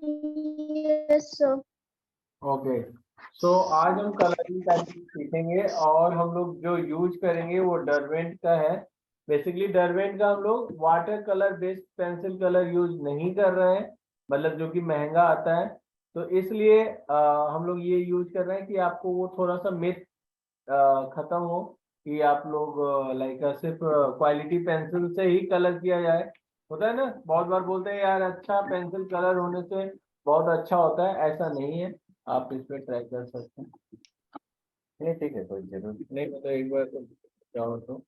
Yes, sir. Okay, सो आज हम colouring type सीखेंगे और हम लोग जो यूज करेंगे वो डरवेंट का है। बेसिकली डरवेंट का हम लोग water colour based pencil colour use नहीं कर रहे हैं, मतलब जो कि महंगा आता है। तो इसलिए हम लोग ये यूज कर रहे हैं कि आपको वो थोड़ा सा मिथ खत्म हो कि आप लोग लाइक सिर्फ क्वालिटी पेंसिल से ही कलर किया जाए। होता है ना, बहुत बार बोलते हैं यार अच्छा पेंसिल कलर होने से बहुत अच्छा होता है, ऐसा नहीं है। आप इस पे ट्राई कर सकते हैं। नहीं ठीक है, कोई जरूरत नहीं, मतलब एक बार तो चाहो तो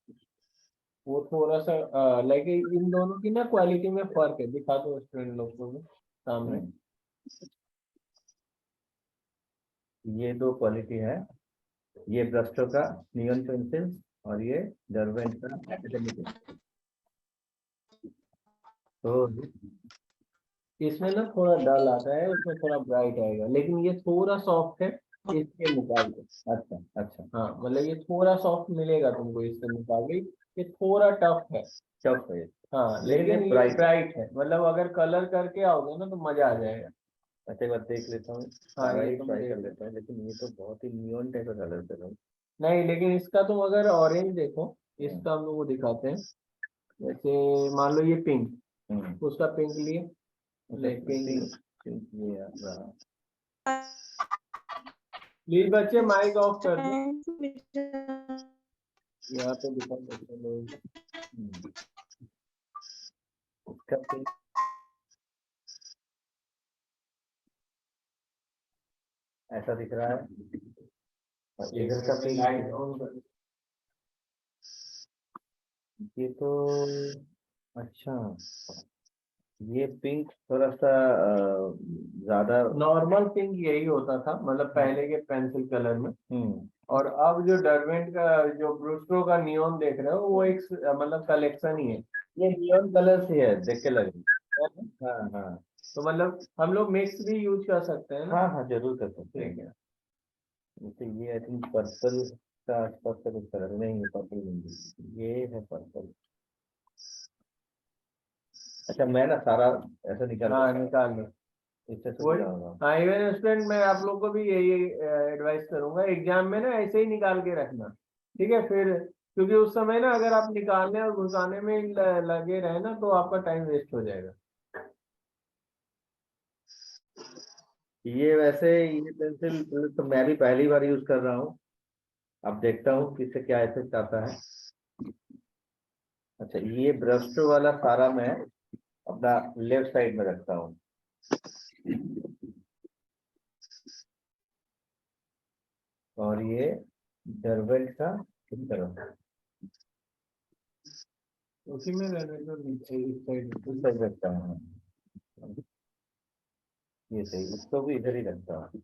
वो थोड़ा सा लाइक इन दोनों की ना क्वालिटी में फर्क है। दिखा दो स्टूडेंट लोग को भी सामने। ये दो क्वालिटी है, ये ब्रस्टो का नियॉन पेंसिल और ये डरवेंट का एकेडमिक। तो इसमें ना थोड़ा डल आता है, उसमें थोड़ा ब्राइट आएगा, लेकिन ये थोड़ा सॉफ्ट है इसके मुकाबले। अच्छा अच्छा, हाँ, मतलब ये थोड़ा सॉफ्ट मिलेगा तुमको इसके मुकाबले। ये थोड़ा टफ है। टफ है। हाँ, लेकिन लेकिन ये ये ब्राइट ब्राइट है, मतलब अगर कलर करके आओगे ना तो मजा आ जाएगा। अच्छा, एक बार देख लेता हूँ, हाँ, सारा ये ही तुम ट्राई देख कर लेता हूँ, लेकिन ये तो बहुत ही नियॉन टाइप का कलर कर रहा हूँ। नहीं, लेकिन इसका तुम अगर ऑरेंज देखो, इसका हम लोग को दिखाते हैं। जैसे मान लो ये पिंक, उसका पिंक लिए, ले पिंक। ये रहा। प्लीज बच्चे माइक ऑफ कर दो, यहाँ पे दिखा सकते हैं लोग। इसका पिंक ऐसा दिख रहा है और इधर का पिंक लाइट ऑन कर। ये तो अच्छा, ये पिंक थोड़ा सा ज्यादा। नॉर्मल पिंक यही होता था, मतलब पहले के पेंसिल कलर में। और अब जो डरवेंट का जो ब्रूस्टो का नियॉन देख रहे हो वो एक मतलब कलेक्शन ही है। ये नियॉन कलर से है, देख के लग रही है। हाँ हाँ तो मतलब हम लोग मिक्स भी यूज कर सकते हैं ना। हाँ हाँ, जरूर कर सकते ठीक हैं। है। जैसे ये आई थिंक पर्पल का आसपास का कुछ कलर नहीं है, पर्पल नहीं, ये है पर्पल। अच्छा, मैं ना सारा ऐसा निकाल हाँ, निकाल लो। इससे वही, सुविधा होगा। हाँ, इवन स्टूडेंट मैं आप लोग को भी यही एडवाइस करूंगा, एग्जाम में ना ऐसे ही निकाल के रखना। ठीक है, फिर क्योंकि उस समय ना अगर आप निकालने और घुसाने में लगे रहे ना तो आपका टाइम वेस्ट हो जाएगा। ये वैसे ये पेंसिल तो मैं भी पहली बार यूज कर रहा हूँ, अब देखता हूँ कि इससे क्या इफेक्ट आता है। अच्छा, ये ब्रश वाला सारा मैं अपना लेफ्ट साइड में रखता हूँ। और ये डरवेंट का इस तरफ उसी में रहने दो, नीचे इस साइड। इस साइड रखता हूँ। ये सही, इसको भी इधर ही रखता हूँ।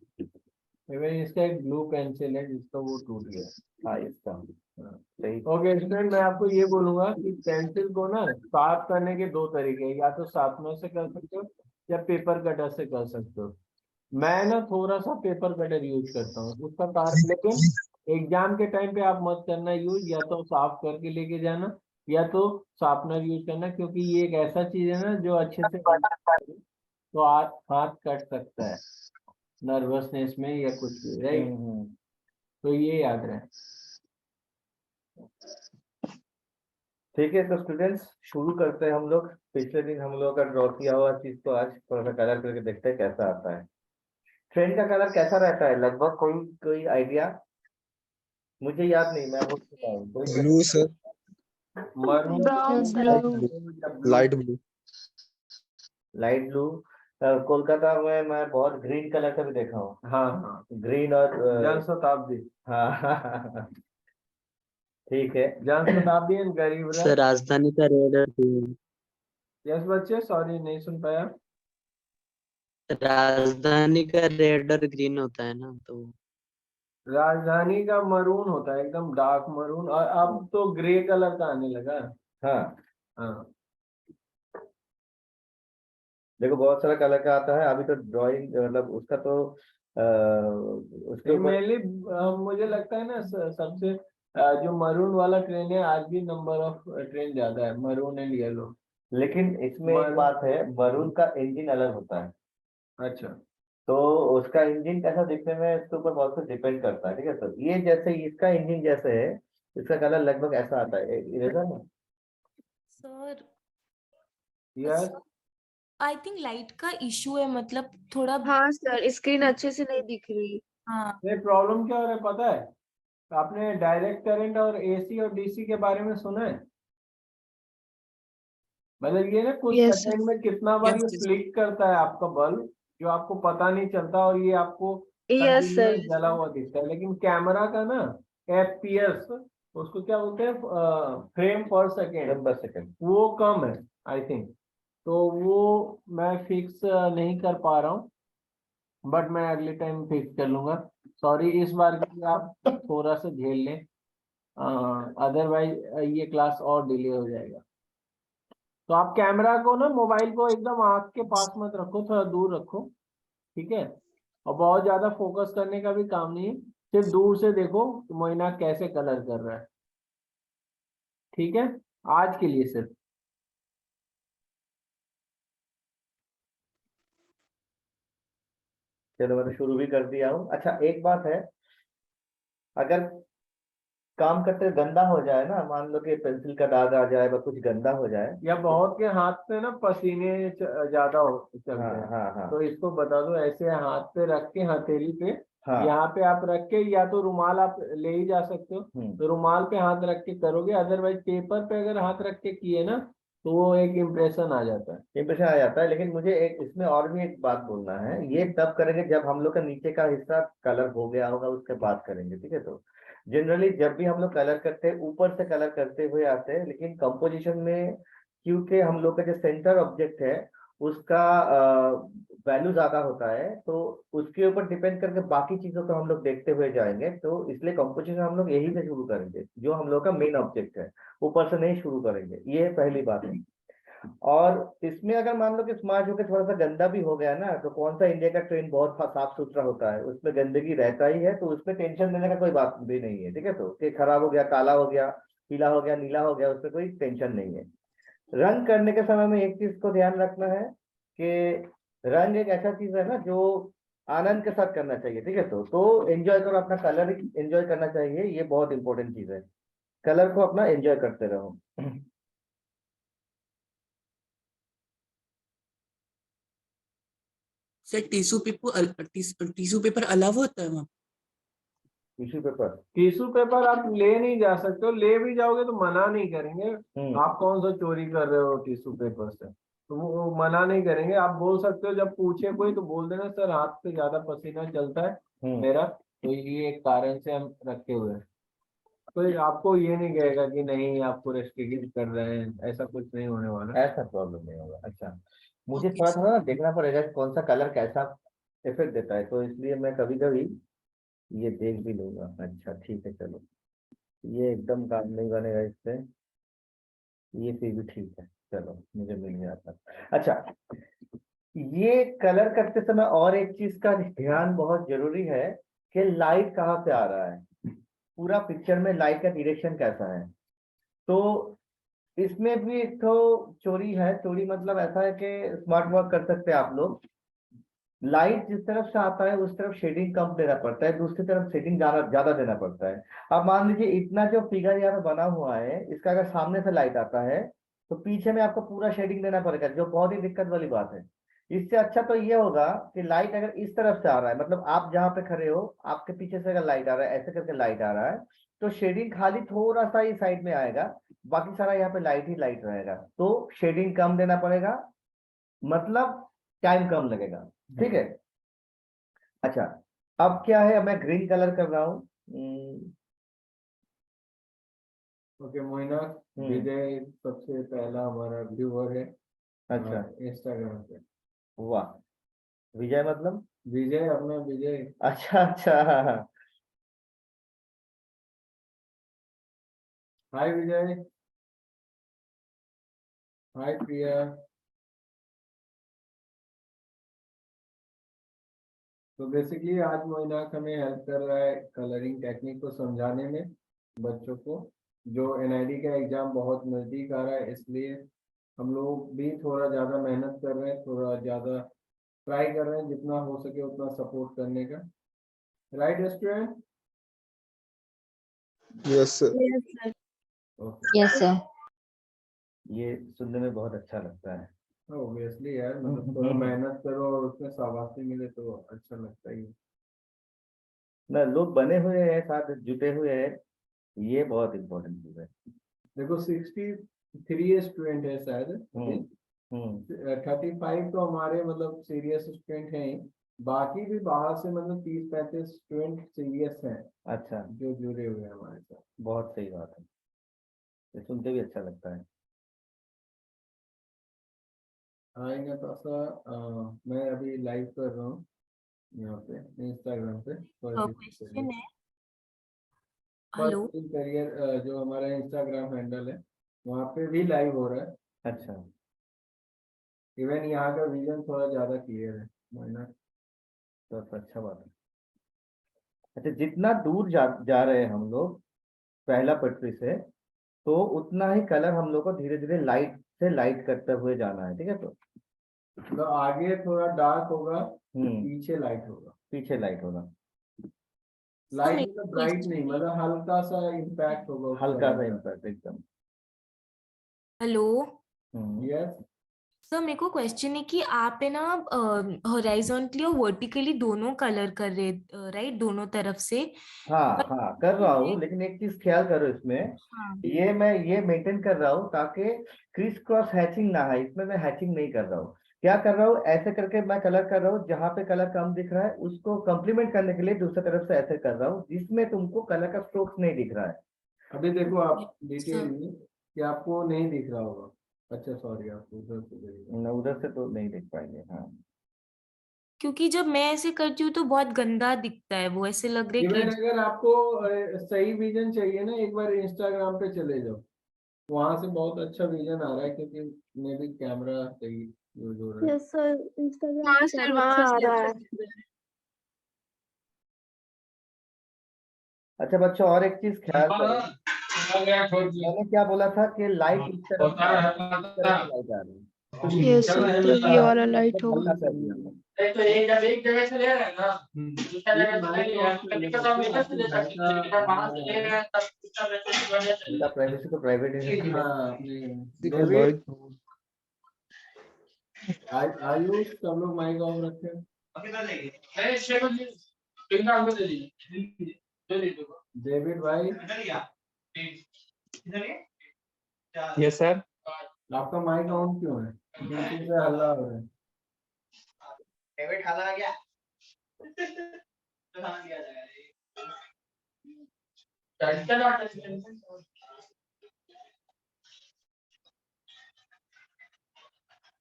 इवन इसका एक ब्लू पेंसिल है जिसका वो टूट गया। हाँ, इसका सही। ओके स्टूडेंट, मैं आपको ये बोलूंगा कि पेंसिल को ना साफ करने के दो तरीके हैं, या तो शार्पनर से कर सकते हो या पेपर कटर से कर सकते हो। मैं ना थोड़ा सा पेपर कटर यूज करता हूँ, उसका कारण, लेकिन एग्जाम के टाइम पे आप मत करना यूज, या तो साफ करके लेके जाना या तो शार्पनर यूज करना, क्योंकि ये एक ऐसा चीज है ना जो अच्छे से तो हाथ कट सकता है नर्वसनेस में या कुछ भी, राइट। तो ये याद रहे। ठीक है, तो स्टूडेंट्स शुरू करते हैं हम लोग। पिछले दिन हम लोग का ड्रॉ किया हुआ चीज को आज थोड़ा सा कलर करके देखते हैं कैसा आता है। ट्रेन का कलर कैसा रहता है लगभग, कोई कोई आइडिया? मुझे याद नहीं, मैं भूल चुका हूँ। कोई blue sir, maroon, light blue. Light blue. Kolkata में मैं बहुत ग्रीन कलर का भी देखा हूँ। हाँ हाँ, ग्रीन और जन शताब्दी। हाँ ठीक है। जन शताब्दी एंड गरीब रथ। सर राजधानी का रेड और ग्रीन। यस बच्चे, सॉरी नहीं सुन पाया। राजधानी का रेड और ग्रीन होता है ना, तो राजधानी का मरून होता है, एकदम डार्क मरून, और अब तो ग्रे कलर का आने लगा। हाँ हाँ, देखो, बहुत सारा कलर का आता है। अभी तो ड्राइंग मतलब उसका तो उसके ऊपर मेनली मुझे लगता है ना सबसे जो मरून वाला ट्रेन है आज भी नंबर ऑफ ट्रेन ज्यादा है, मरून एंड येलो। लेकिन इसमें एक बात है, मरून का इंजन अलग होता है। अच्छा तो उसका इंजन कैसा दिखने में इसके ऊपर बहुत कुछ डिपेंड करता है, ठीक है। तो ये जैसे इसका इंजन जैसे है, इसका कलर लगभग ऐसा आता है, इरेजर में। Sir yes I think light का इशू है, मतलब थोड़ा। हाँ सर, स्क्रीन अच्छे से नहीं दिख रही। हाँ ये प्रॉब्लम क्या हो रहा है पता है? आपने डायरेक्ट करंट और एसी और डीसी के बारे में सुना है? मतलब ये ना कुछ यस सर। सेकंड में कितना बार ये फ्लिक करता है आपका बल्ब, जो आपको पता नहीं चलता, और ये आपको यस सर। कंटिन्यूअस जला हुआ दिखता है। लेकिन कैमरा का ना एफपीएस, उसको क्या बोलते हैं, फ्रेम पर सेकेंड, बस सेकंड। वो कम है आई थिंक। तो वो मैं फिक्स नहीं कर पा रहा हूँ, बट मैं अगले टाइम फिक्स कर लूंगा। सॉरी, इस बार के लिए आप थोड़ा सा झेल लें, अदरवाइज ये क्लास और डिले हो जाएगा। तो आप कैमरा को ना, मोबाइल को एकदम आंख के पास मत रखो, थोड़ा दूर रखो, ठीक है। और बहुत ज्यादा फोकस करने का भी काम नहीं है, सिर्फ दूर से देखो कि मोइना कैसे कलर कर रहा है, ठीक है, आज के लिए सिर्फ। चलो मैं तो शुरू भी कर दिया हूँ। अच्छा एक बात है, अगर काम करते हुए गंदा हो जाए ना, मान लो कि पेंसिल का दाग आ जाए या कुछ गंदा हो जाए। या बहुत के हाथ पे ना पसीने ज्यादा चलते हाँ हैं, हाँ हाँ तो इसको बता दो, ऐसे हाथ पे रख के, हथेली पे, हाँ। यहाँ पे आप रख के, या तो रुमाल आप ले ही जा सकते हो, तो रुमाल पे हाथ रख के करोगे, अदरवाइज पेपर पे अगर हाथ रख के किए ना, तो वो एक इम्प्रेशन आ जाता है। इंप्रेशन आ जाता है। लेकिन मुझे एक इसमें और भी एक बात बोलना है, ये तब करेंगे जब हम लोग का नीचे का हिस्सा कलर हो गया होगा, उसके बाद करेंगे, ठीक है। तो जनरली जब भी हम लोग कलर करते हैं, ऊपर से कलर करते हुए आते हैं, लेकिन कंपोजिशन में क्योंकि हम लोग का जो सेंटर ऑब्जेक्ट है उसका वैल्यू ज्यादा होता है, तो उसके ऊपर डिपेंड करके बाकी चीजों को हम लोग देखते हुए जाएंगे। तो इसलिए कंपोजिशन हम लोग यही से शुरू करेंगे, जो हम लोग का मेन ऑब्जेक्ट है, ऊपर से नहीं शुरू करेंगे, ये पहली बात है। और इसमें अगर मान लो कि स्मार्ट होकर थोड़ा सा गंदा भी हो गया ना, तो कौन सा इंडिया का ट्रेन बहुत साफ सुथरा होता है, उसमें गंदगी रहता ही है, तो उसमें टेंशन लेने का कोई बात भी नहीं है, ठीक है। तो कि खराब हो गया, काला हो गया, पीला हो गया, नीला हो गया, उसमें कोई टेंशन नहीं है। रंग करने के समय में एक चीज को ध्यान रखना है कि रंग एक ऐसा चीज है ना जो आनंद के साथ करना चाहिए, ठीक है। तो एंजॉय करो, अपना कलर एंजॉय करना चाहिए, ये बहुत इंपॉर्टेंट चीज है। कलर को अपना एंजॉय करते रहो। सर टिश्यू पेपर अलाउ होता है वहाँ? Tissue paper. टिश्यू पेपर आप ले नहीं जा सकते हो, ले भी जाओगे तो मना नहीं करेंगे। हम्म। आप कौन सा चोरी कर रहे हो टिश्यू पेपर से, तो वो मना नहीं करेंगे। आप बोल सकते हो, जब पूछे कोई तो बोल देना, सर हाथ से ज्यादा पसीना चलता है मेरा, तो ये एक कारण से हम रखे हुए हैं। तो आपको ये नहीं कहेगा कि नहीं आपको रेस्ट्रिक्ट कर रहे हैं, ऐसा कुछ नहीं होने वाला। ऐसा प्रॉब्लम नहीं होगा। अच्छा, मुझे ओके थोड़ा सर। थोड़ा ना देखना पड़ेगा कि कौन सा कलर कैसा इफेक्ट देता है, तो इसलिए मैं कभी कभी ये देख भी लूंगा। अच्छा ठीक है, चलो ये एकदम काम नहीं बनेगा इससे, ये फिर भी ठीक है, चलो मुझे मिल गया था। अच्छा, ये कलर करते समय और एक चीज का ध्यान बहुत जरूरी है कि लाइट कहाँ से आ रहा है, पूरा पिक्चर में लाइट का डायरेक्शन कैसा है। तो इसमें भी एक तो चोरी है। चोरी मतलब ऐसा है कि स्मार्ट वर्क कर सकते हैं आप लोग, लाइट जिस तरफ से आता है उस तरफ शेडिंग कम देना पड़ता है, दूसरी तरफ शेडिंग ज्यादा ज्यादा देना पड़ता है। अब मान लीजिए इतना जो फिगर यहाँ पे बना हुआ है, इसका अगर सामने से लाइट आता है तो पीछे में आपको पूरा शेडिंग देना पड़ेगा, जो बहुत ही दिक्कत वाली बात है। इससे अच्छा तो ये होगा कि लाइट अगर इस तरफ से आ रहा है, मतलब आप जहाँ पे खड़े हो आपके पीछे से अगर लाइट आ रहा है, ऐसे करके लाइट आ रहा है, तो शेडिंग खाली थोड़ा सा ही साइड में आएगा, बाकी सारा यहाँ पे लाइट ही लाइट रहेगा, तो शेडिंग कम देना पड़ेगा, मतलब टाइम कम लगेगा, ठीक है। अच्छा, अब क्या है, मैं ग्रीन कलर कर रहा हूँ। ओके मोइना, विजय सबसे पहला हमारा व्यूअर है अच्छा, इंस्टाग्राम पे। वाह, विजय मतलब विजय, अपना विजय। अच्छा अच्छा, हाँ हाँ। हाय विजय, हाय प्रिया। तो बेसिकली आज मोइनाक हमें हेल्प कर रहा है कलरिंग टेक्निक को समझाने में बच्चों को। जो एनआईडी का एग्जाम बहुत नजदीक आ रहा है, इसलिए हम लोग भी थोड़ा ज़्यादा मेहनत कर रहे हैं, थोड़ा ज़्यादा ट्राई कर रहे हैं जितना हो सके उतना सपोर्ट करने का, right student? Yes sir. Yes, sir. Okay, yes sir. ये सुनने में बहुत अच्छा लगता है। ऑब्वियसली यार, मतलब थोड़ा मेहनत करो और उसमें शाबाशी मिले तो अच्छा लगता ही है। ना लोग बने हुए हैं, साथ जुटे हुए हैं, ये बहुत इम्पोर्टेंट चीज है। देखो 63 स्टूडेंट है शायद, हम्म, 35 तो हमारे मतलब सीरियस स्टूडेंट हैं ही, बाकी भी बाहर से मतलब 30-35 स्टूडेंट सीरियस हैं अच्छा, जो जुड़े हुए हैं हमारे साथ। बहुत सही बात है, ये सुनते भी अच्छा लगता है। आएगा तो ऐसा मैं अभी लाइव कर रहा हूँ यहाँ पे इंस्टाग्राम पे क्वेश्चन है। हेलो, फर्स्ट करियर जो हमारा इंस्टाग्राम हैंडल है वहाँ पे भी लाइव हो रहा है। अच्छा, इवन यहाँ का विजन थोड़ा ज्यादा क्लियर है, माइनर। तो अच्छा बात है। अच्छा, जितना दूर जा रहे हैं हम लोग पहला पटरी से, तो उतना ही कलर हम लोग को धीरे धीरे लाइट से लाइट करते हुए जाना है, ठीक है? तो आगे थोड़ा डार्क होगा, हम्म, पीछे लाइट होगा। पीछे लाइट होगा, लाइट मतलब ब्राइट नहीं, मतलब हल्का सा इम्पैक्ट होगा उस हल्का कलर सा का। इम्पैक्ट एकदम। हेलो यस, सर, मेरे को क्वेश्चन है कि आप है ना हॉरिजॉन्टली और वर्टिकली दोनों कलर कर रहे, राइट, दोनों तरफ से। हाँ पर हाँ, कर रहा हूँ, लेकिन एक चीज ख्याल करो इसमें, हाँ, ये मैं ये मेंटेन कर रहा हूँ ताकि क्रिस क्रॉस हैचिंग ना है। इसमें मैं हैचिंग नहीं कर रहा हूँ। क्या कर रहा हूँ, ऐसे करके मैं कलर कर रहा हूँ, जहां पे कलर कम दिख रहा है उसको कंप्लीमेंट करने के लिए दूसरी तरफ से ऐसे कर रहा हूँ जिसमें तुमको कलर का स्ट्रोक्स नहीं दिख रहा है। अभी देखो आप डिटेल सर, में कि आपको नहीं दिख रहा होगा। अच्छा सॉरी, आपको उधर से दिख रहा है। उधर से तो नहीं दिख पाएंगे। हाँ, क्योंकि जब मैं ऐसे करती हूँ तो बहुत गंदा दिखता है, वो ऐसे लग रहा है इवन कि अगर आपको सही विजन चाहिए ना, एक बार इंस्टाग्राम पे चले जाओ, वहां से बहुत अच्छा विजन आ रहा है, क्योंकि मेरी कैमरा सही यूज हो रहा है। Yes, sir. Instagram हाँ पे सर, काफी वहाँ अच्छा आ से रहा अच्छा है। दिख रहा है। अच्छा बच्चों, और एक चीज ख्याल करो, मैंने क्या बोला था कि लाइट इस तरफ से आ रही है, इस तरफ से लाइट आ रही है, Yes, sir. तो ये वाला लाइट तो होगा। हल्का कर दिया मैंने। एक जगह से ले रहे हैं ना, दूसरा ये जगह से ले माइक लिया, ऑफ कर दिक्कत लेते हम हैं, इधर से आपके ले घर सकते का हैं, इधर वहां से आ ले रहा रहे है। हैं तब दूसरा वजह से बढ़िया चलेगा। इनका प्राइवेसी को प्राइवेट ही हाँ, अपने किसी का डेविड, लाइट आयुष सब लोग माइक ऑफ रखे हैं। नहीं, 6 बजे पिंगा हमको दे दीजिए, दे दीजिए। डेविड भाई, यस सर। आपका माइक ऑन क्यों है? पीछे से हल्ला हो रहा है। डेविड खाना आ गया तो खाना दिया जाएगा।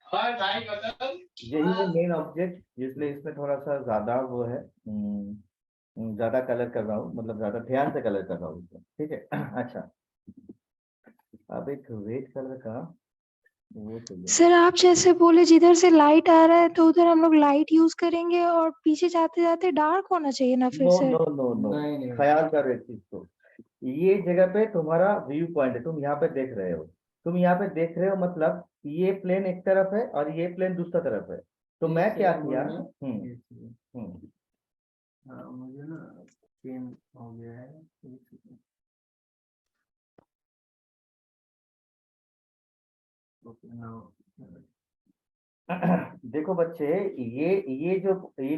और भाई मतलब यही है मेन ऑब्जेक्ट, जिसलिए इसमें थोड़ा सा ज्यादा वो है, ज्यादा कलर कर रहा हूँ, मतलब ज्यादा ध्यान से कलर कर रहा हूँ इसमें, ठीक है? अच्छा, अब एक रेड कलर का वो चाहिए। सर, आप जैसे बोले जिधर से लाइट आ रहा है तो उधर हम लोग लाइट यूज करेंगे और पीछे जाते जाते डार्क होना चाहिए ना फिर no sir. No no no, नहीं नहीं, ख्याल करो एक चीज को, ये जगह पे तुम्हारा व्यू पॉइंट है, तुम यहाँ पे देख रहे हो, तुम यहाँ पे देख रहे हो, मतलब ये प्लेन एक तरफ है और ये प्लेन दूसरा तरफ है। तो मैं क्या किया, एक सेकंड। हाँ, मुझे ना पेन हो गया है, एक सेकंड। ओके, नाउ देखो बच्चे, ये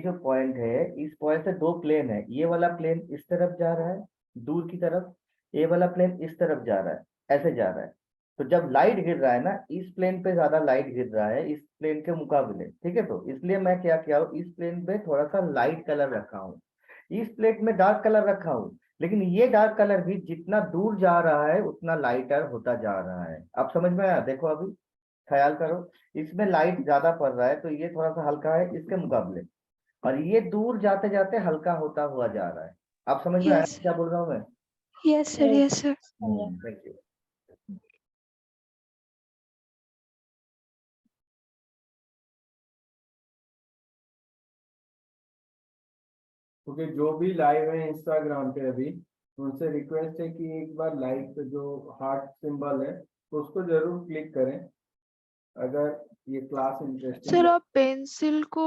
जो पॉइंट है, इस पॉइंट से दो प्लेन है, ये वाला प्लेन इस तरफ जा रहा है दूर की तरफ, ये वाला प्लेन इस तरफ जा रहा है, ऐसे जा रहा है। तो जब लाइट गिर रहा है ना, इस प्लेन पे ज्यादा लाइट गिर रहा है इस प्लेन के मुकाबले, ठीक है? तो इसलिए मैं क्या किया हूँ, इस प्लेन पे थोड़ा सा लाइट कलर रखा हूँ, इस प्लेट में डार्क कलर रखा हूँ, लेकिन ये डार्क कलर भी जितना दूर जा रहा है उतना लाइटर होता जा रहा है। अब समझ में आया? देखो अभी ख्याल करो, इसमें लाइट ज्यादा पड़ रहा है तो ये थोड़ा सा हल्का है इसके मुकाबले, और ये दूर जाते जाते हल्का होता हुआ जा रहा है। आप समझ में आया यस क्या बोल रहा हूँ मैं? Yes sir, yes sir. Thank you. क्योंकि जो भी लाइव है इंस्टाग्राम पे अभी, उनसे रिक्वेस्ट है कि एक बार लाइक पे जो हार्ट सिंबल है उसको जरूर क्लिक करें, अगर ये क्लास इंटरेस्टिंग सर, आप पेंसिल को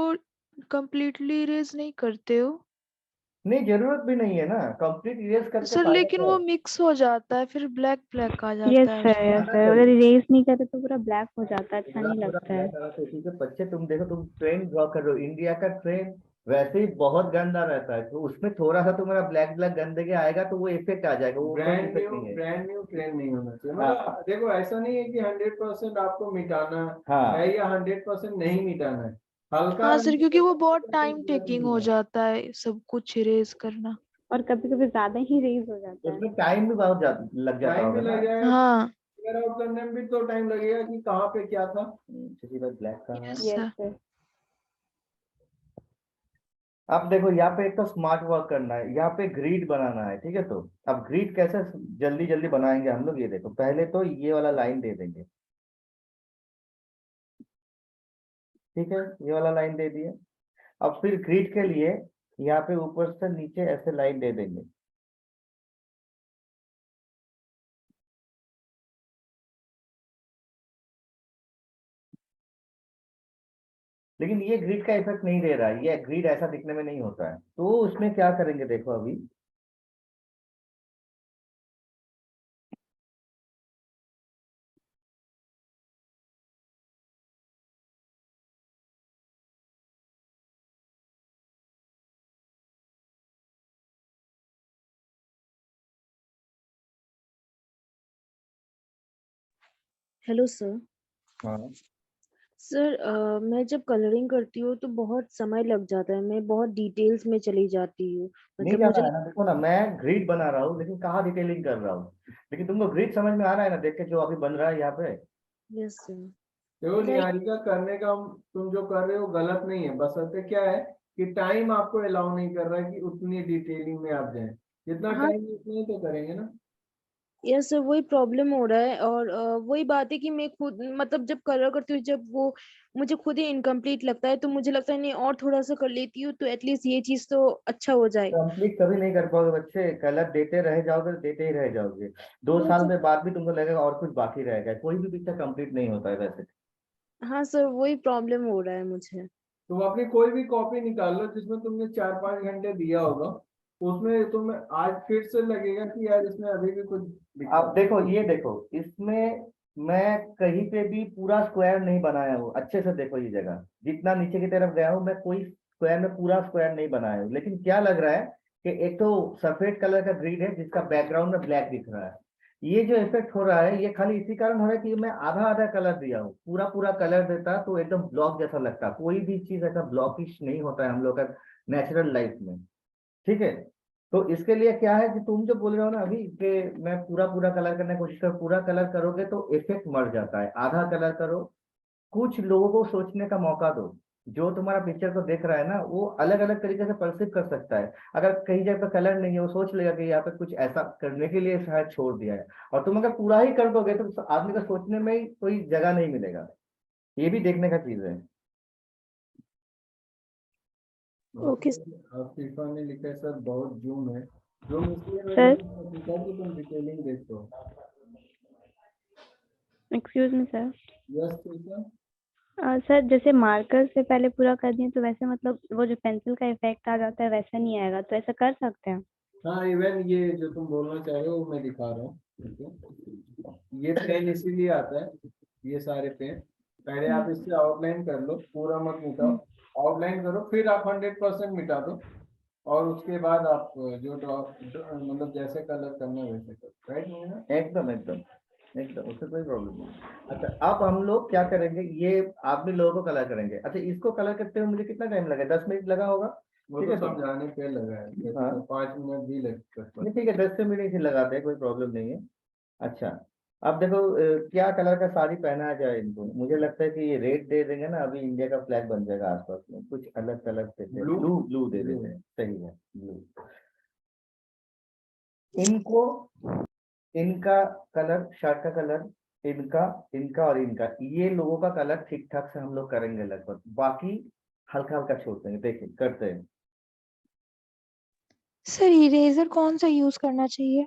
कंप्लीटली इरेज नहीं करते हो नहीं, जरूरत भी नहीं है ना, कंप्लीट इरेज करके सर, फायदा लेकिन क्या वो है? मिक्स हो जाता है, फिर ब्लैक ब्लैक आ यस जाता है सर, उसमें। यस मना सर, अगर करो, इरेज नहीं करे तो पूरा ब्लैक हो जाता है, अच्छा पूरा नहीं पूरा लगता है। ब्लैक कलर तो ठीक है। बच्चे तुम देखो, तुम ट्रेन ड्रॉ कर रहे हो, इंडिया का ट्रेन वैसे ही बहुत गंदा रहता है, तो उसमें थोड़ा सा तुम्हारा ब्लैक ब्लैक गंदगी आएगा तो वो इफेक्ट आ जाएगा, वो कोई इफेक्ट नहीं है। ब्रांड न्यू ट्रेन नहीं होना चाहिए। हाँ। मतलब देखो, ऐसा नहीं है कि 100% आपको मिटाना हाँ, है या 100% नहीं मिटाना है। हल्का हाँ रंग सर, भी क्योंकि वो बहुत तो कोई टाइम बुरा टेकिंग नहीं हो है। जाता है सब कुछ इरेज करना। और कभी कभी ज्यादा ही रेज हो जाता है। उसमें टाइम भी बहुत लग जाता टाइम भी होगा ना। लग जाएगा, हाँ फिगर आउट करने में भी तो टाइम लगेगा कि कहाँ पे क्या था। किसी बार ब्लैक का है। Yes yes sir. सर। अब देखो यहाँ पे एक तो स्मार्ट वर्क करना है, यहाँ पे ग्रिड बनाना है, ठीक है। तो अब ग्रिड कैसे जल्दी जल्दी बनाएंगे हम लोग, ये देखो, पहले तो ये वाला लाइन दे देंगे, ठीक है, ये वाला लाइन दे दिए। अब फिर ग्रिड के लिए यहाँ पे ऊपर से नीचे ऐसे लाइन दे देंगे। लेकिन ये ग्रिड का इफेक्ट नहीं दे रहा है, ये ग्रिड ऐसा दिखने में नहीं होता है, तो उसमें क्या करेंगे देखो अभी। Hello sir. हाँ, सर मैं जब कलरिंग करती हूँ तो बहुत समय लग जाता है, मैं बहुत डिटेल्स में चली जाती हूँ। नहीं मतलब जाना मुझे है ना, देखो ना, मैं ग्रिड बना रहा हूँ लेकिन कहाँ डिटेलिंग कर रहा हूँ, लेकिन तुमको ग्रिड समझ में आ रहा है ना, देख के जो अभी बन रहा है यहाँ पे। Yes sir. देखो लाइक निहारिका, करने का तुम जो कर रहे हो गलत नहीं है, बशर्ते क्या है कि टाइम आपको अलाउ नहीं कर रहा है कि उतनी डिटेलिंग में आप जाएं। जितना हाँ टाइम उतना ही तो करेंगे ना। यस सर, वही प्रॉब्लम हो रहा है। और वही बात है कि मैं खुद मतलब जब कलर करती हूँ, जब वो मुझे खुद ही इनकम्प्लीट लगता है तो मुझे लगता है नहीं और थोड़ा सा कर लेती हूँ तो एटलीस्ट ये चीज तो अच्छा हो जाए। कंप्लीट कभी नहीं कर पाओगे बच्चे, कलर देते रह जाओगे तो देते ही रह जाओगे, 2 साल में बाद भी तुमको लगेगा और कुछ बाकी रह गया, कोई भी पिक्चर कंप्लीट नहीं होता है वैसे। हाँ सर, वही प्रॉब्लम हो रहा है मुझे। तुम अपनी कोई भी कॉपी निकाल लो जिसमें तुमने 4-5 घंटे दिया होगा, उसमें तुम्हें आज फिर से लगेगा कि यार इसमें अभी भी कुछ अब दिक्कत है। देखो, ये देखो, इसमें मैं कहीं पे भी पूरा स्क्वायर नहीं बनाया हूँ, अच्छे से देखो ये जगह, जितना नीचे की तरफ गया हूँ मैं, कोई स्क्वायर में पूरा स्क्वायर नहीं बनाया हूँ, लेकिन क्या लग रहा है कि एक तो सफेद कलर का ग्रिड है जिसका बैकग्राउंड में ब्लैक दिख रहा है। ये जो इफेक्ट हो रहा है ये खाली इसी कारण हो रहा है कि मैं आधा आधा कलर दिया हूँ, पूरा पूरा कलर देता तो एकदम ब्लॉक जैसा लगता, कोई भी चीज ऐसा ब्लॉकिश नहीं होता है हम लोग का नेचुरल लाइफ में, ठीक है। तो इसके लिए क्या है कि तुम जो बोल रहे हो ना अभी कि मैं पूरा पूरा कलर करने की कोशिश करूँ, पूरा कलर करोगे तो इफेक्ट मर जाता है, आधा कलर करो, कुछ लोगों को सोचने का मौका दो, जो तुम्हारा पिक्चर को देख रहा है ना वो अलग अलग तरीके से परसीव कर सकता है। अगर कहीं जगह पे कलर नहीं है वो सोच लेगा कि यहाँ पे कुछ ऐसा करने के लिए शायद छोड़ दिया है, और तुम अगर पूरा ही कर दोगे तो आदमी को सोचने में ही कोई जगह नहीं मिलेगा, ये भी देखने का चीज है। ओके फीफा ने लिखा है सर बहुत जूम है। जूम इसलिए मैंने सर, पूछा कि तुम डिटेलिंग देखते हो। Excuse me sir. Yes FIFA. Sir, जैसे मार्कर से पहले पूरा कर दिए तो वैसे मतलब वो जो पेंसिल का इफेक्ट आ जाता है वैसा नहीं आएगा, तो ऐसा कर सकते हैं? हाँ, इवन ये जो तुम बोलना चाह रहे हो वो मैं दिखा रहा हूँ, ठीक है। ये पेन इसीलिए आता है, ये सारे पेन पहले आप इससे आउटलाइन कर लो, पूरा मत मिटाओ, आउटलाइन करो, फिर आप 100% मिटा दो, और उसके बाद आप जो मतलब जैसे कलर करना है वैसे करो, राइट नहीं ना। एकदम एकदम एकदम, उससे कोई प्रॉब्लम नहीं। अच्छा, अब हम लोग क्या करेंगे, ये आप भी लोगों को कलर करेंगे। अच्छा, इसको कलर करते हुए मुझे कितना टाइम लगा, 10 मिनट लगा होगा, वो ठीक तो है। तो समझाने पे लगा है, जैसे हाँ, तो 5 मिनट भी लग सकता नहीं ठीक है, 10 से मिनट ही लगाते हैं, कोई प्रॉब्लम नहीं है। अच्छा, अब देखो क्या कलर का साड़ी पहनाया जाए इनको, मुझे लगता है कि ये रेड दे देंगे ना, अभी इंडिया का फ्लैग बन जाएगा आसपास में, कुछ अलग कलर देते हैं, ब्लू। ब्लू ब्लू दे देते हैं, सही है, ब्लू। इनको, इनका कलर, शर्ट का कलर, इनका, इनका और इनका, ये लोगों का कलर ठीक ठाक से हम लोग करेंगे लगभग, बाकी हल्का हल्का छोड़ देंगे, देखिए करते हैं। सर, इरेजर कौन सा यूज करना चाहिए?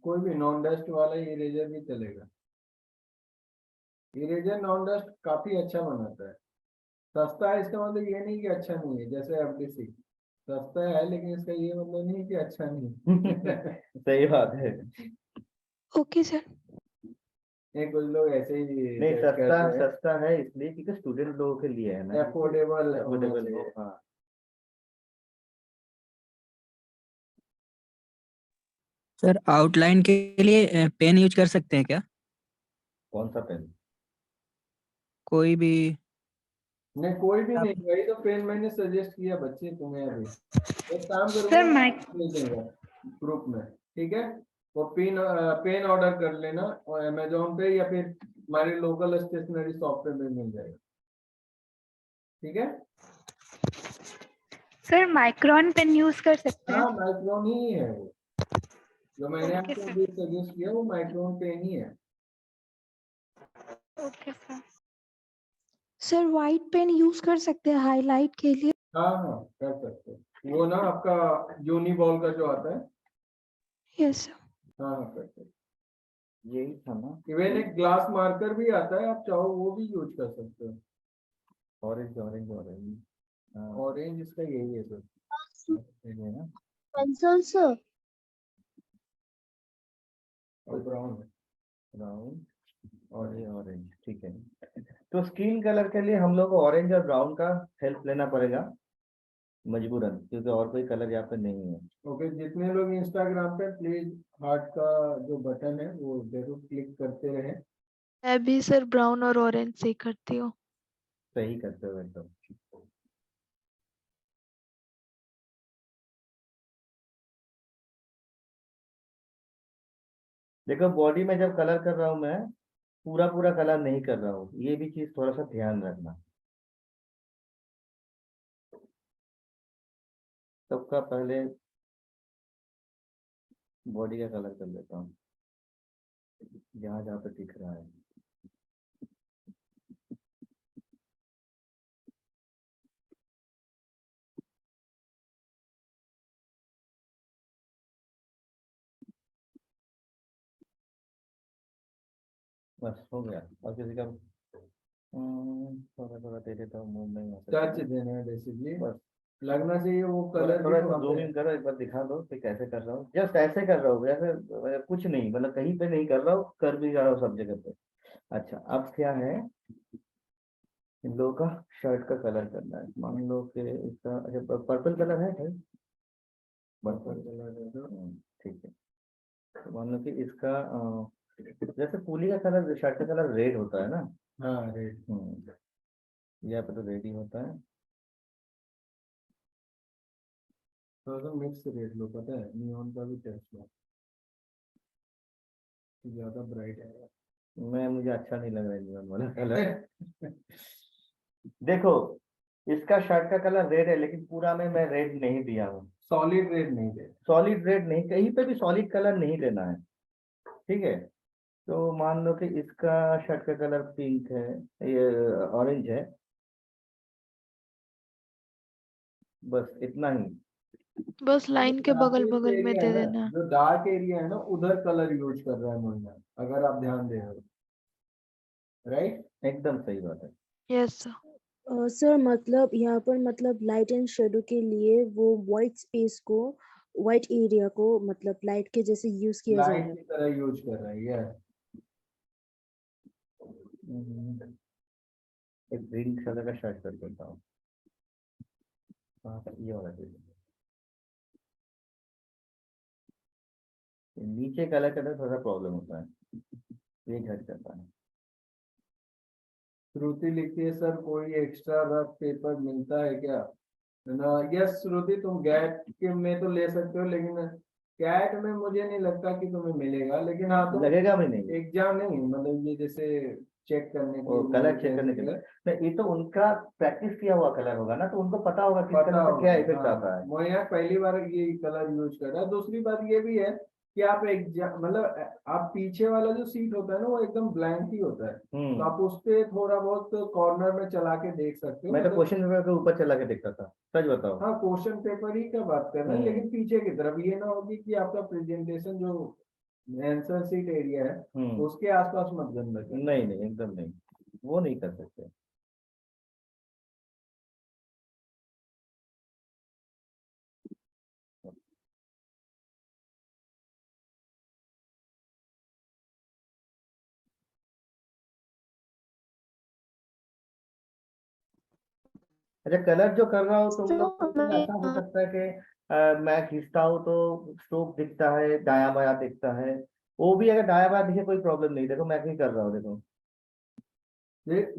कोई भी नॉन डस्ट वाला इरेजर भी चलेगा, इरेजर नॉन डस्ट काफी अच्छा बनाता है। सस्ता है इसका मतलब ये नहीं कि अच्छा नहीं है, जैसे एफडीसी सस्ता है लेकिन इसका ये मतलब नहीं कि अच्छा नहीं। सही बात है। Okay sir. ये कुछ लोग ऐसे ही नहीं, judge सस्ता करते हैं। सस्ता है इसलिए क्योंकि स्टूडेंट लोगों के लिए है ना, अफोर्डेबल अफोर्डेबल हो। हाँ, सर आउटलाइन के लिए पेन यूज कर सकते हैं क्या? कौन सा पेन? कोई भी। नहीं कोई भी नहीं, वही तो पेन मैंने सजेस्ट किया बच्चे तुम्हें अभी। एक काम सर करूंगा, माइक भेज दूंगा ग्रुप में, ठीक है? वो पेन ऑर्डर कर लेना और अमेजोन पे या फिर हमारे लोकल स्टेशनरी शॉप पे भी मिल जाएगा, ठीक है? सर माइक्रोन पेन यूज कर सकते हैं? हाँ माइक्रोन ही है वो, जो मैंने ओके आपको सर। अभी सजेस्ट किया वो माइक्रोन पेन ही है। Okay sir. Sir white pen use कर सकते हैं हाईलाइट के लिए? हाँ हाँ कर सकते हो, वो ना आपका यूनिबॉल का जो आता है। Yes sir. हाँ हाँ कर सकते हो। यही था ना, इवन एक ग्लास मार्कर भी आता है, आप चाहो वो भी यूज कर सकते हो। Orange orange orange. हाँ, ऑरेंज इसका यही है सर, यही है ना। Pencil sir. और ब्राउन है। ब्राउन और ये ऑरेंज, ठीक है। तो स्किन कलर के लिए हम लोग को ऑरेंज और ब्राउन का हेल्प लेना पड़ेगा मजबूरन, क्योंकि और कोई कलर यहाँ पे नहीं है। ओके, जितने लोग इंस्टाग्राम पे प्लीज हार्ट का जो बटन है वो जरूर क्लिक करते रहे। मैं भी सर ब्राउन और ऑरेंज से करती हूँ। सही करते हो एकदम। देखो बॉडी में जब कलर कर रहा हूँ मैं, पूरा पूरा कलर नहीं कर रहा हूँ, ये भी चीज थोड़ा सा ध्यान रखना। सबका पहले बॉडी का कलर कर लेता हूँ, जहाँ जहाँ पे दिख रहा है। बस हो गया। और किसी का थोड़ा थोड़ा दे देता हूँ, मुंह में टच देना है बेसिकली, बस। लगना चाहिए वो थोड़ा कलर थोड़ा भी वहाँ जूम पे। इन करो, एक बार दिखा दो कि कैसे कर रहा हूँ। जस्ट ऐसे कर रहा हूँ, जैसे कुछ नहीं, मतलब कहीं पे नहीं कर रहा हूँ, कर भी जा रहा हूँ सब जगह पे। अच्छा, अब क्या है, इन लोगों का शर्ट का कलर करना है। मान लो कि इसका अच्छा पर्पल कलर है भाई, पर्पल कलर ठीक है। तो मान लो कि इसका जैसे पुली का कलर, शर्ट का कलर रेड होता है ना। हाँ रेड, यहाँ पे तो रेड ही होता है। थोड़ा सा मिक्स रेड लो, पता है नियॉन का भी टेस्ट लो, ज्यादा ब्राइट है। मुझे अच्छा नहीं लग रहा है नियॉन वाला कलर। देखो, इसका शर्ट का कलर रेड है, लेकिन पूरा में मैं रेड नहीं दिया हूँ। सॉलिड रेड नहीं दे। सॉलिड रेड नहीं, कहीं पे भी सॉलिड कलर नहीं देना है, ठीक है? तो मान लो कि इसका शर्ट का कलर पिंक है, ये ऑरेंज है, बस इतना ही। बस लाइन के बगल डार्केस्ट बगल में एरिया दे है ना, देना। जो डार्क एरिया है ना उधर कलर यूज कर रहा है मुन्ना, अगर आप ध्यान दे रहे हो, राइट? एकदम सही बात है। Yes sir. सर मतलब यहाँ पर मतलब लाइट एंड शेडो के लिए वो वाइट स्पेस को, वाइट एरिया को मतलब लाइट के जैसे यूज किया जा रहा लाइट है। की तरह यूज कर रहा है ये। एक ग्रीन कलर का शर्ट कर देता हूँ। ये वाला नीचे कलर करने में थोड़ा प्रॉब्लम होता है, ये घट जाता है। श्रुति लिखती है सर कोई एक्स्ट्रा रफ पेपर मिलता है क्या? है ना? यस श्रुति, तुम गैट के में तो ले सकते हो, लेकिन कैट में मुझे नहीं लगता कि तुम्हें मिलेगा, लेकिन हाँ तुम लगेगा भी नहीं, एग्जाम नहीं मतलब ये जैसे चेक करने वो के कलर चेक करने के लिए नहीं, ये तो उनका प्रैक्टिस किया हुआ कलर होगा ना, तो उनको पता होगा किस पता कलर से क्या होगा। इफेक्ट हाँ, आता है। वो यहाँ पहली बार ये कलर यूज कर रहा है। दूसरी बात ये भी है कि आप एग्जाम मतलब आप पीछे वाला जो सीट होता है ना वो एकदम ब्लैंक ही होता है, तो आप उस पे थोड़ा बहुत कॉर्नर में चला के देख सकते हो। मैं तो मतलब क्वेश्चन पेपर के ऊपर चला के देखता था, सच बताओ। हाँ क्वेश्चन पेपर ही का बात कर रहे हैं, लेकिन पीछे की तरफ ये ना होगी कि आपका प्रेजेंटेशन जो आंसर सीट एरिया है उसके आसपास मत गंदा करो। नहीं नहीं, एकदम नहीं, वो नहीं कर सकते। अच्छा, कलर जो कर रहा हो तुम लोग, तो तो ऐसा हो सकता है कि मैं खींचता हूँ तो स्ट्रोक दिखता है, दाया बाया दिखता है। वो भी अगर दाया बाया दिखे कोई प्रॉब्लम नहीं, देखो मैं भी कर रहा हूँ, देखो।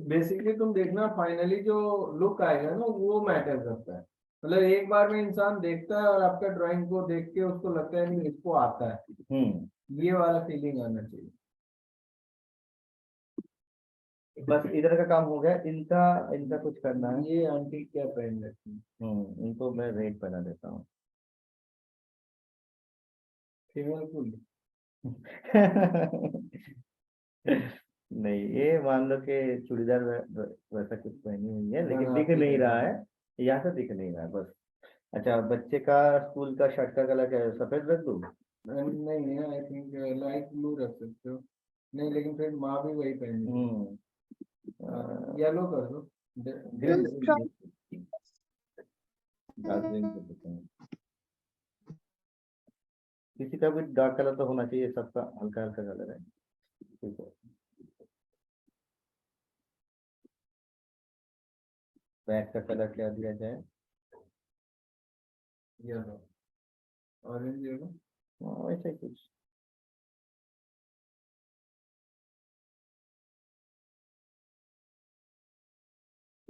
बेसिकली तुम देखना फाइनली जो लुक आएगा ना वो मैटर करता है। मतलब एक बार में इंसान देखता है और आपका ड्राइंग को देख के उसको लगता है नहीं इसको आता है, ये वाला फीलिंग आना चाहिए। बस इधर का काम हो गया, इनका इनका कुछ करना है। ये आंटी क्या पहन रखी है? इनको मैं रेड पहना देता हूँ। Female full. नहीं, ये मान लो कि चूड़ीदार वैसा कुछ पहनी हुई है, लेकिन दिख बनारसी नहीं रहा पहनी है। यहाँ से दिख नहीं रहा है बस। अच्छा, बच्चे का स्कूल का शर्ट का कलर क्या है, सफेद रख दूँ? नहीं है, आई थिंक लाइट ब्लू रख सकते हो। नहीं लेकिन फिर माँ भी वही पहनी, येलो कर दो। ग्रीन, डार्क ग्रीन कर देते हैं। किसी का भी डार्क कलर तो होना चाहिए, सबका हल्का हल्का कलर है, ठीक है। बैग का कलर क्या दिया जाए? Yellow, orange yellow. वैसे ही कुछ।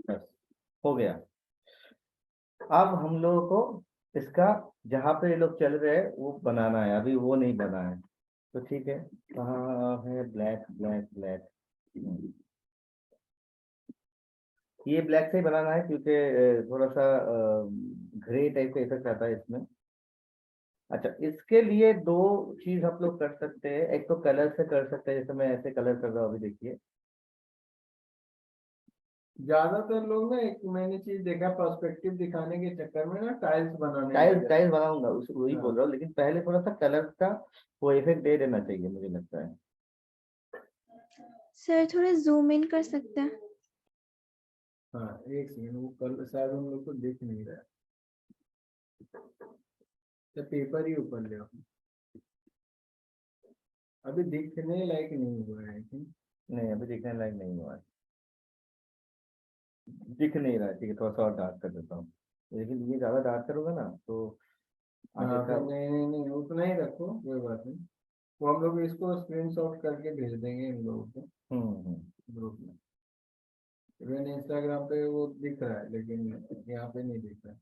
बस हो गया। अब हम लोगों को इसका, जहाँ पे ये लोग चल रहे हैं वो बनाना है, अभी वो नहीं बना है। तो ठीक है, कहाँ है ब्लैक ब्लैक ब्लैक? ये ब्लैक से ही बनाना है, क्योंकि थोड़ा सा ग्रे टाइप का इफेक्ट आता है इसमें। अच्छा, इसके लिए दो चीज हम लोग कर सकते हैं। एक तो कलर से कर सकते हैं, जैसे मैं ऐसे कलर कर रहा हूँ, अभी देखिए। ज्यादातर लोग ना, एक मैंने चीज देखा, पर्सपेक्टिव दिखाने के चक्कर में ना टाइल्स बनाने लग टाइल्स जाते टाइल्स बनाऊंगा, उस वही हैं। बोल रहा हूँ, लेकिन पहले थोड़ा सा कलर का वो इफेक्ट दे देना चाहिए, मुझे लगता है। सर थोड़ा जूम इन कर सकते हैं? हाँ एक सेकंड, वो कल शायद हम लोग को दिख नहीं रहा है, तो पेपर ही ऊपर ले आओ। अभी दिखने लायक नहीं हुआ है लेकिन। नहीं, अभी दिखने लायक नहीं हुआ है, दिख नहीं रहा है। ठीक है, थोड़ा सा और डार्क कर देता हूँ, लेकिन ये ज्यादा डार्क करोगे ना तो आगे हाँ का। फिर नहीं नहीं नहीं, उतना ही रखो, कोई बात नहीं। वो हम लोग इसको स्क्रीनशॉट करके भेज देंगे इन लोगों को ग्रुप में। इवन इंस्टाग्राम पे वो दिख रहा है लेकिन यहाँ पे नहीं दिख रहा है।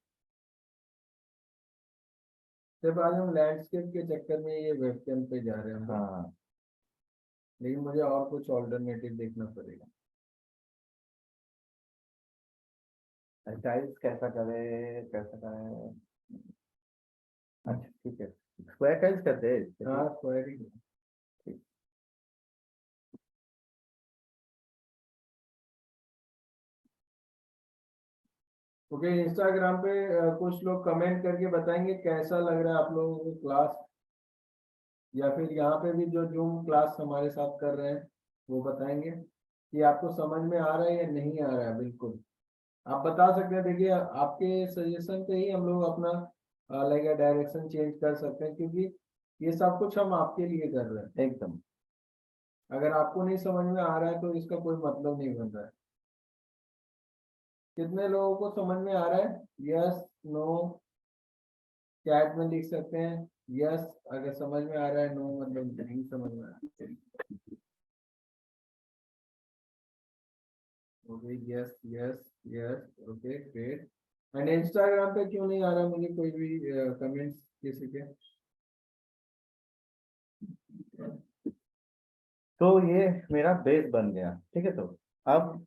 सिर्फ आज हम लैंडस्केप के चक्कर में ये वेबकैम पे जा रहे हैं हम लोग। हाँ, लेकिन मुझे और कुछ ऑल्टरनेटिव देखना पड़ेगा। टाइल्स कैसा करें, कैसा करें? अच्छा ठीक है, स्क्वायर टाइल्स करते हैं। हाँ स्क्वायर ही। ओके, इंस्टाग्राम पे कुछ लोग कमेंट करके बताएंगे कैसा लग रहा है आप लोगों को क्लास, या फिर यहाँ पे भी जो जूम क्लास हमारे साथ कर रहे हैं वो बताएंगे कि आपको समझ में आ रहा है या नहीं आ रहा है। बिल्कुल आप बता सकते हैं। देखिए आपके सजेशन पे ही हम लोग अपना लाइक डायरेक्शन चेंज कर सकते हैं, क्योंकि ये सब कुछ हम आपके लिए कर रहे हैं। एकदम। अगर आपको नहीं समझ में आ रहा है तो इसका कोई मतलब नहीं बन रहा है। कितने लोगों को समझ में आ रहा है? यस, नो, चैट में लिख सकते हैं। यस अगर समझ में आ रहा है, नो मतलब नहीं समझ में आ रहा है। Okay, yes yes yes, okay great. And Instagram पे क्यों नहीं आ रहा मुझे कोई भी कमेंट्स किसी के? तो ये मेरा बेस बन गया, ठीक है। तो अब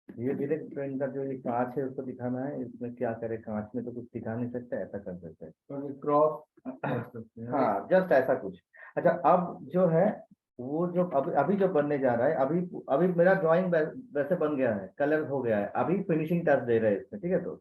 धीरे धीरे ट्रेन का जो ये कांच है उसको दिखाना है। इसमें क्या करें, कांच में तो कुछ दिखा नहीं सकते, ऐसा कर सकते हैं। क्रॉस कर सकते हैं। हाँ, जस्ट ऐसा कुछ। अच्छा, अब जो है वो जो अभी अभी जो बनने जा रहा है, अभी अभी मेरा ड्राइंग वैसे बन गया है, कलर हो गया है, अभी फिनिशिंग टच दे रहे हैं इसमें, ठीक है। तो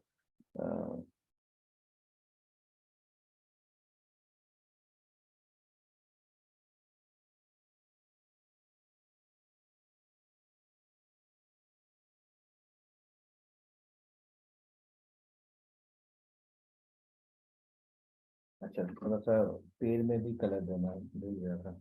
अच्छा, थोड़ा सा पेड़ में भी कलर देना है, भूल गया था।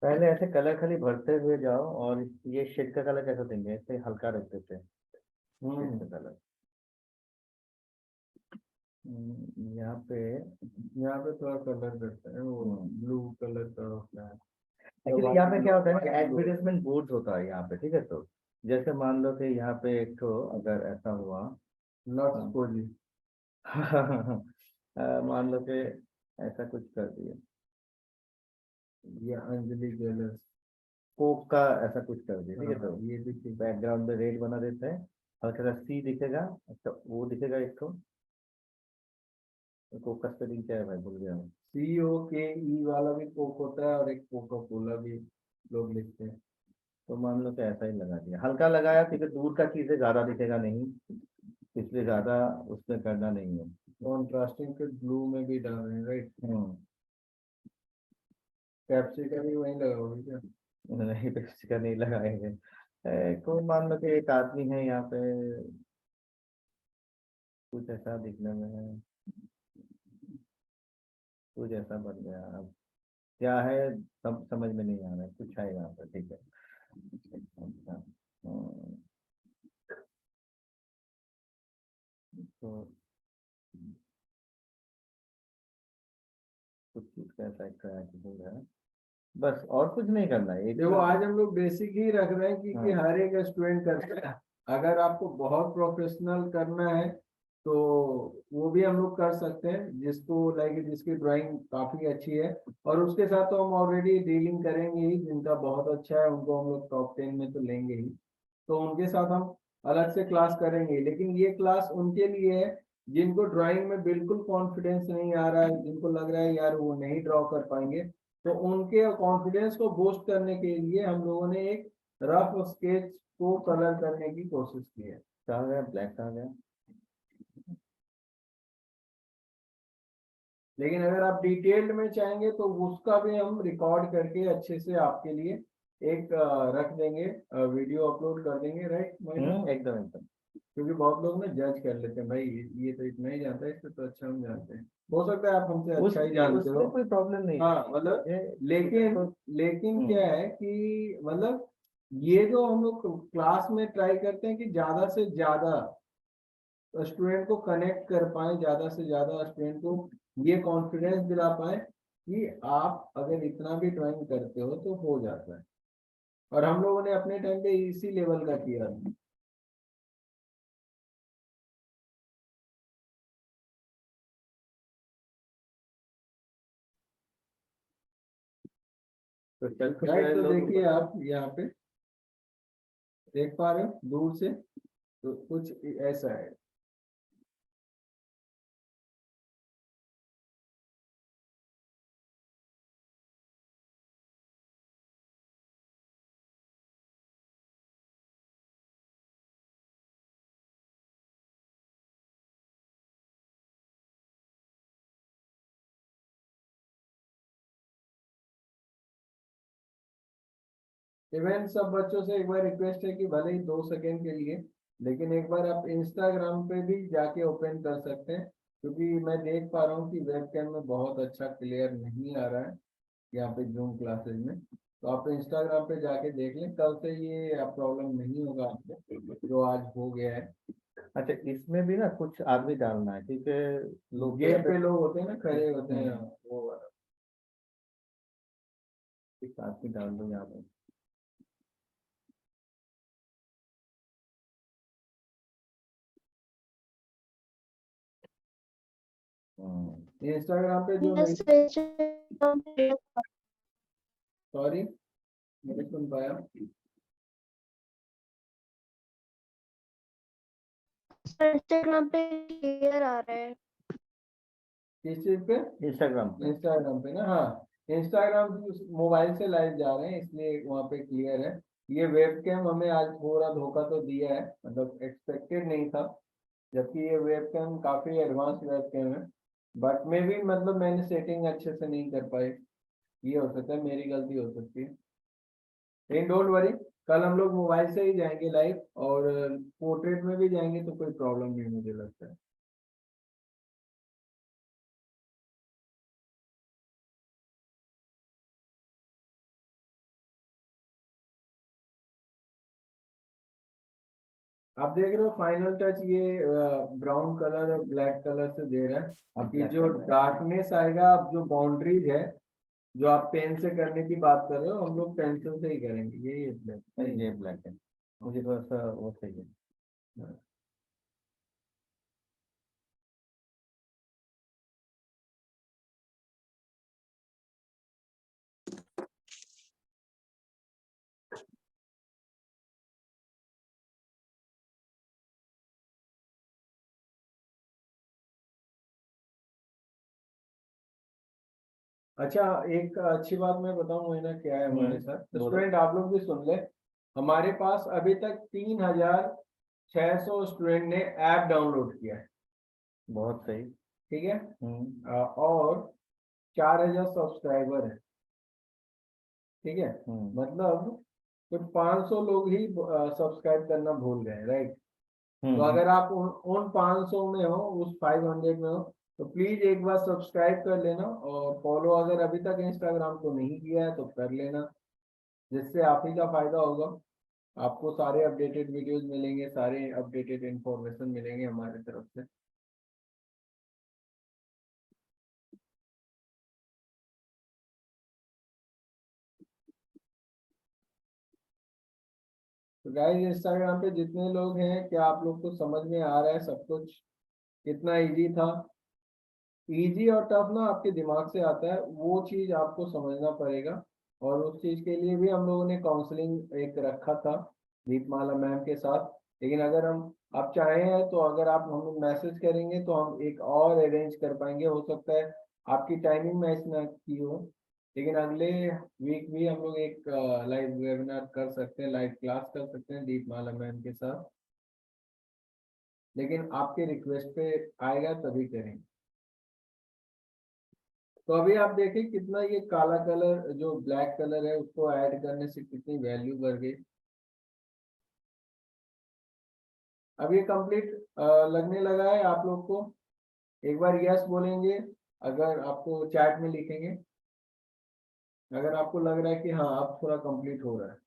पहले ऐसे कलर खाली भरते हुए जाओ, और ये शेड का कलर कैसा देंगे, ऐसे हल्का रख देते हैं शेड का कलर। यहाँ पे थोड़ा कलर करते हैं, वो ब्लू कलर का होता है। एक्चुअली यहाँ पे क्या होता है ना, एडवर्टाइजमेंट बोर्ड होता है यहाँ पे, ठीक है। तो जैसे मान लो कि यहाँ पे एक तो अगर ऐसा हुआ, नॉट सपोज मान लो कि ऐसा कुछ कर दिया, ये अंजलि ज्वेलर्स कोक का ऐसा कुछ कर दिया, ठीक है। तो ये भी बैकग्राउंड में रेड बना देते हैं, हल्का सा सी दिखेगा, अच्छा वो दिखेगा एक तो। कोक का स्पेलिंग क्या है भाई, भूल गया हूँ। COKE वाला भी कोक होता है, और एक कोका कोला भी लोग लिखते हैं। तो मान लो कि ऐसा ही लगा दिया, हल्का लगाया, क्योंकि दूर का चीजें ज्यादा दिखेगा नहीं, इसलिए ज्यादा उसमें करना नहीं है। कॉन्ट्रास्टिंग के ब्लू में भी डाल रहे हैं, राइट। कैप्सिकम भी वहीं लगाओगे क्या? नहीं, का नहीं लगाएंगे। कोई मान लो कि एक आदमी है यहाँ पे, कुछ ऐसा दिखने में है, कुछ ऐसा बन गया। अब क्या है सब समझ में नहीं आ रहा है, कुछ है यहाँ पर, ठीक है। अच्छा, तो कुछ चीज का ऐसा ट्रायंगल है, बस और कुछ नहीं करना है। एक देखो आज हम लोग बेसिक ही रख रहे हैं, क्योंकि हर एक स्टूडेंट करता है। अगर आपको बहुत प्रोफेशनल करना है तो वो भी हम लोग कर सकते हैं, जिसको लाइक जिसकी ड्राइंग काफी अच्छी है, और उसके साथ तो हम ऑलरेडी डीलिंग करेंगे ही। जिनका बहुत अच्छा है उनको हम लोग टॉप 10 में तो लेंगे ही, तो उनके साथ हम अलग से क्लास करेंगे। लेकिन ये क्लास उनके लिए है जिनको ड्राइंग में बिल्कुल कॉन्फिडेंस नहीं आ रहा है, जिनको लग रहा है यार वो नहीं ड्रॉ कर पाएंगे, तो उनके कॉन्फिडेंस को बूस्ट करने के लिए हम लोगों ने एक रफ स्केच को कलर करने की कोशिश की है। कहाँ गया ब्लैक, कहाँ गया? लेकिन अगर आप डिटेल्ड में चाहेंगे तो उसका भी हम रिकॉर्ड करके अच्छे से आपके लिए एक रख देंगे, वीडियो अपलोड कर देंगे, राइट। एकदम एकदम। क्योंकि बहुत लोग ना जज कर लेते हैं, भाई ये तो इतना ही जानता है, इससे तो अच्छा हम जानते हैं। हो सकता है आप हमसे अच्छा ही जानते हो, कोई प्रॉब्लम नहीं। हाँ मतलब, लेकिन क्या है कि मतलब ये जो हम लोग क्लास में ट्राई करते हैं कि ज्यादा से ज्यादा स्टूडेंट को कनेक्ट कर पाए, ज्यादा से ज्यादा स्टूडेंट को ये कॉन्फिडेंस दिला पाए कि आप अगर इतना भी ड्राइंग करते हो तो हो जाता है। और हम लोगों ने अपने टाइम पे इसी लेवल का किया। राइट, तो देखिए आप यहाँ पे देख पा रहे हो दूर से, तो कुछ ऐसा है। इवन सब बच्चों से एक बार रिक्वेस्ट है कि भले ही 2 सेकंड के लिए, लेकिन एक बार आप इंस्टाग्राम पे भी जाके ओपन कर सकते हैं, क्योंकि मैं देख पा रहा हूँ कि वेबकैम में बहुत अच्छा क्लियर नहीं आ रहा है यहाँ पे जूम क्लासेस में। तो आप इंस्टाग्राम पे जाके देख लें, कल से ये प्रॉब्लम नहीं होगा आपको, जो आज हो गया है। अच्छा, इसमें भी ना कुछ आदमी डालना है, क्योंकि लोग गेट पे लोग होते हैं ना, खड़े होते हैं, वो वाला एक आदमी डाल दो यहाँ पे। इंस्टाग्राम पे जो सॉरी नहीं सुन पाया। इंस्टाग्राम पे क्लियर आ रहा है। किस चीज पे? इंस्टाग्राम पे ना, हाँ इंस्टाग्राम मोबाइल से लाइव जा रहे हैं इसलिए वहाँ पे क्लियर है। ये वेबकैम हमें आज थोड़ा धोखा तो दिया है, मतलब एक्सपेक्टेड नहीं था, जबकि ये वेबकैम काफी एडवांस वेबकैम है, बट मे भी मतलब मैंने सेटिंग अच्छे से नहीं कर पाई, ये हो सकता है मेरी गलती हो सकती है। लेकिन डोंट वरी, कल हम लोग मोबाइल से ही जाएंगे लाइव, और पोर्ट्रेट में भी जाएंगे तो कोई प्रॉब्लम नहीं मुझे लगता है। आप देख रहे हो फाइनल टच ये ब्राउन कलर और ब्लैक कलर से दे रहा है। अब ये जो डार्कनेस आएगा, अब जो बाउंड्रीज है जो आप पेन से करने की बात कर रहे हो, हम लोग पेंसिल से ही करेंगे। ये ब्लैक, ये ब्लैक है, मुझे थोड़ा सा वो सही है। अच्छा, एक अच्छी बात मैं बताऊं ना क्या है हमारे साथ, तो बोलो। स्टूडेंट आप लोग भी सुन ले। हमारे पास अभी तक 3600 स्टूडेंट ने ऐप डाउनलोड किया है। बहुत सही। ठीक है। और 4000 सब्सक्राइबर है। ठीक है। मतलब तो 500 लोग ही सब्सक्राइब करना भूल गए, राइट? तो अगर आप उन 500 में हो, उस 500 में हो, तो प्लीज एक बार सब्सक्राइब कर लेना, और फॉलो अगर अभी तक इंस्टाग्राम को नहीं किया है तो कर लेना, जिससे आप ही का फायदा होगा। आपको सारे अपडेटेड वीडियोस मिलेंगे, सारे अपडेटेड इंफॉर्मेशन मिलेंगे हमारे तरफ से। तो गाइस, इंस्टाग्राम पे जितने लोग हैं, क्या आप लोग को समझ में आ रहा है सब कुछ कितना इजी था? इजी और टफ ना आपके दिमाग से आता है, वो चीज आपको समझना पड़ेगा। और उस चीज के लिए भी हम लोगों ने काउंसलिंग एक रखा था दीपमाला मैम के साथ। लेकिन अगर हम आप चाहे हैं तो अगर आप हमें मैसेज करेंगे तो हम एक और अरेंज कर पाएंगे। हो सकता है आपकी टाइमिंग मैच ना की हो, लेकिन अगले वीक भी हम लोग एक लाइव वेबिनार कर सकते हैं, लाइव क्लास कर सकते हैं दीपमाला मैम के साथ। लेकिन आपके रिक्वेस्ट पे आएगा तभी करेंगे। तो अभी आप देखें कितना ये काला कलर जो ब्लैक कलर है उसको ऐड करने से कितनी वैल्यू बढ़ गई। अब ये कंप्लीट लगने लगा है आप लोग को। एक बार यस बोलेंगे अगर आपको चैट में लिखेंगे, अगर आपको लग रहा है कि हाँ अब थोड़ा कंप्लीट हो रहा है।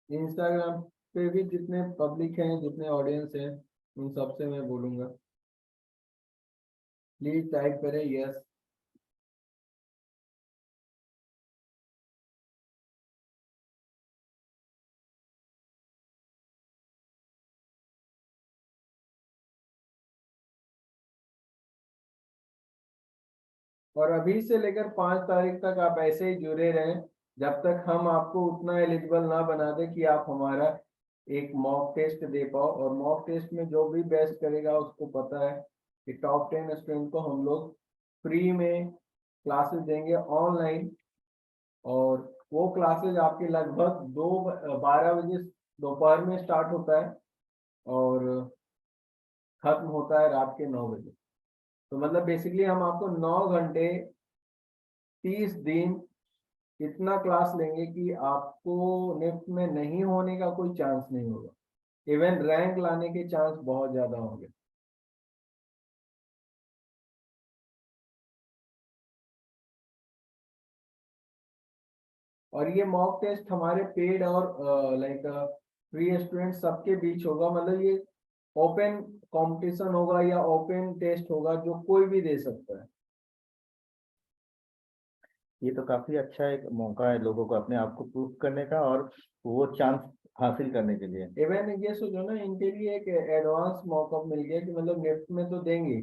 इंस्टाग्राम पे भी जितने पब्लिक हैं, जितने ऑडियंस हैं, उन सबसे मैं बोलूंगा प्लीज टाइप करें यस। और अभी से लेकर 5 तारीख तक आप ऐसे ही जुड़े रहें, जब तक हम आपको उतना एलिजिबल ना बना दें कि आप हमारा एक मॉक टेस्ट दे पाओ। और मॉक टेस्ट में जो भी बेस्ट करेगा उसको पता है कि टॉप 10 स्टूडेंट को हम लोग फ्री में क्लासेस देंगे ऑनलाइन। और वो क्लासेस आपके लगभग 12 बजे दोपहर में स्टार्ट होता है और खत्म होता है रात के 9 बजे। तो मतलब बेसिकली हम आपको 9 घंटे 30 दिन इतना क्लास लेंगे कि आपको निफ्ट में नहीं होने का कोई चांस नहीं होगा। इवन रैंक लाने के चांस बहुत ज्यादा होंगे। और ये मॉक टेस्ट हमारे पेड और लाइक फ्री स्टूडेंट सबके बीच होगा। मतलब ये ओपन कंपटीशन होगा या ओपन टेस्ट होगा जो कोई भी दे सकता है। ये तो काफी अच्छा एक मौका है लोगों को अपने आप को प्रूव करने का और वो चांस हासिल करने के लिए। इवन ये सोचो ना, इनके लिए एक एडवांस मौका मिल गया कि मतलब निफ्ट में तो देंगे,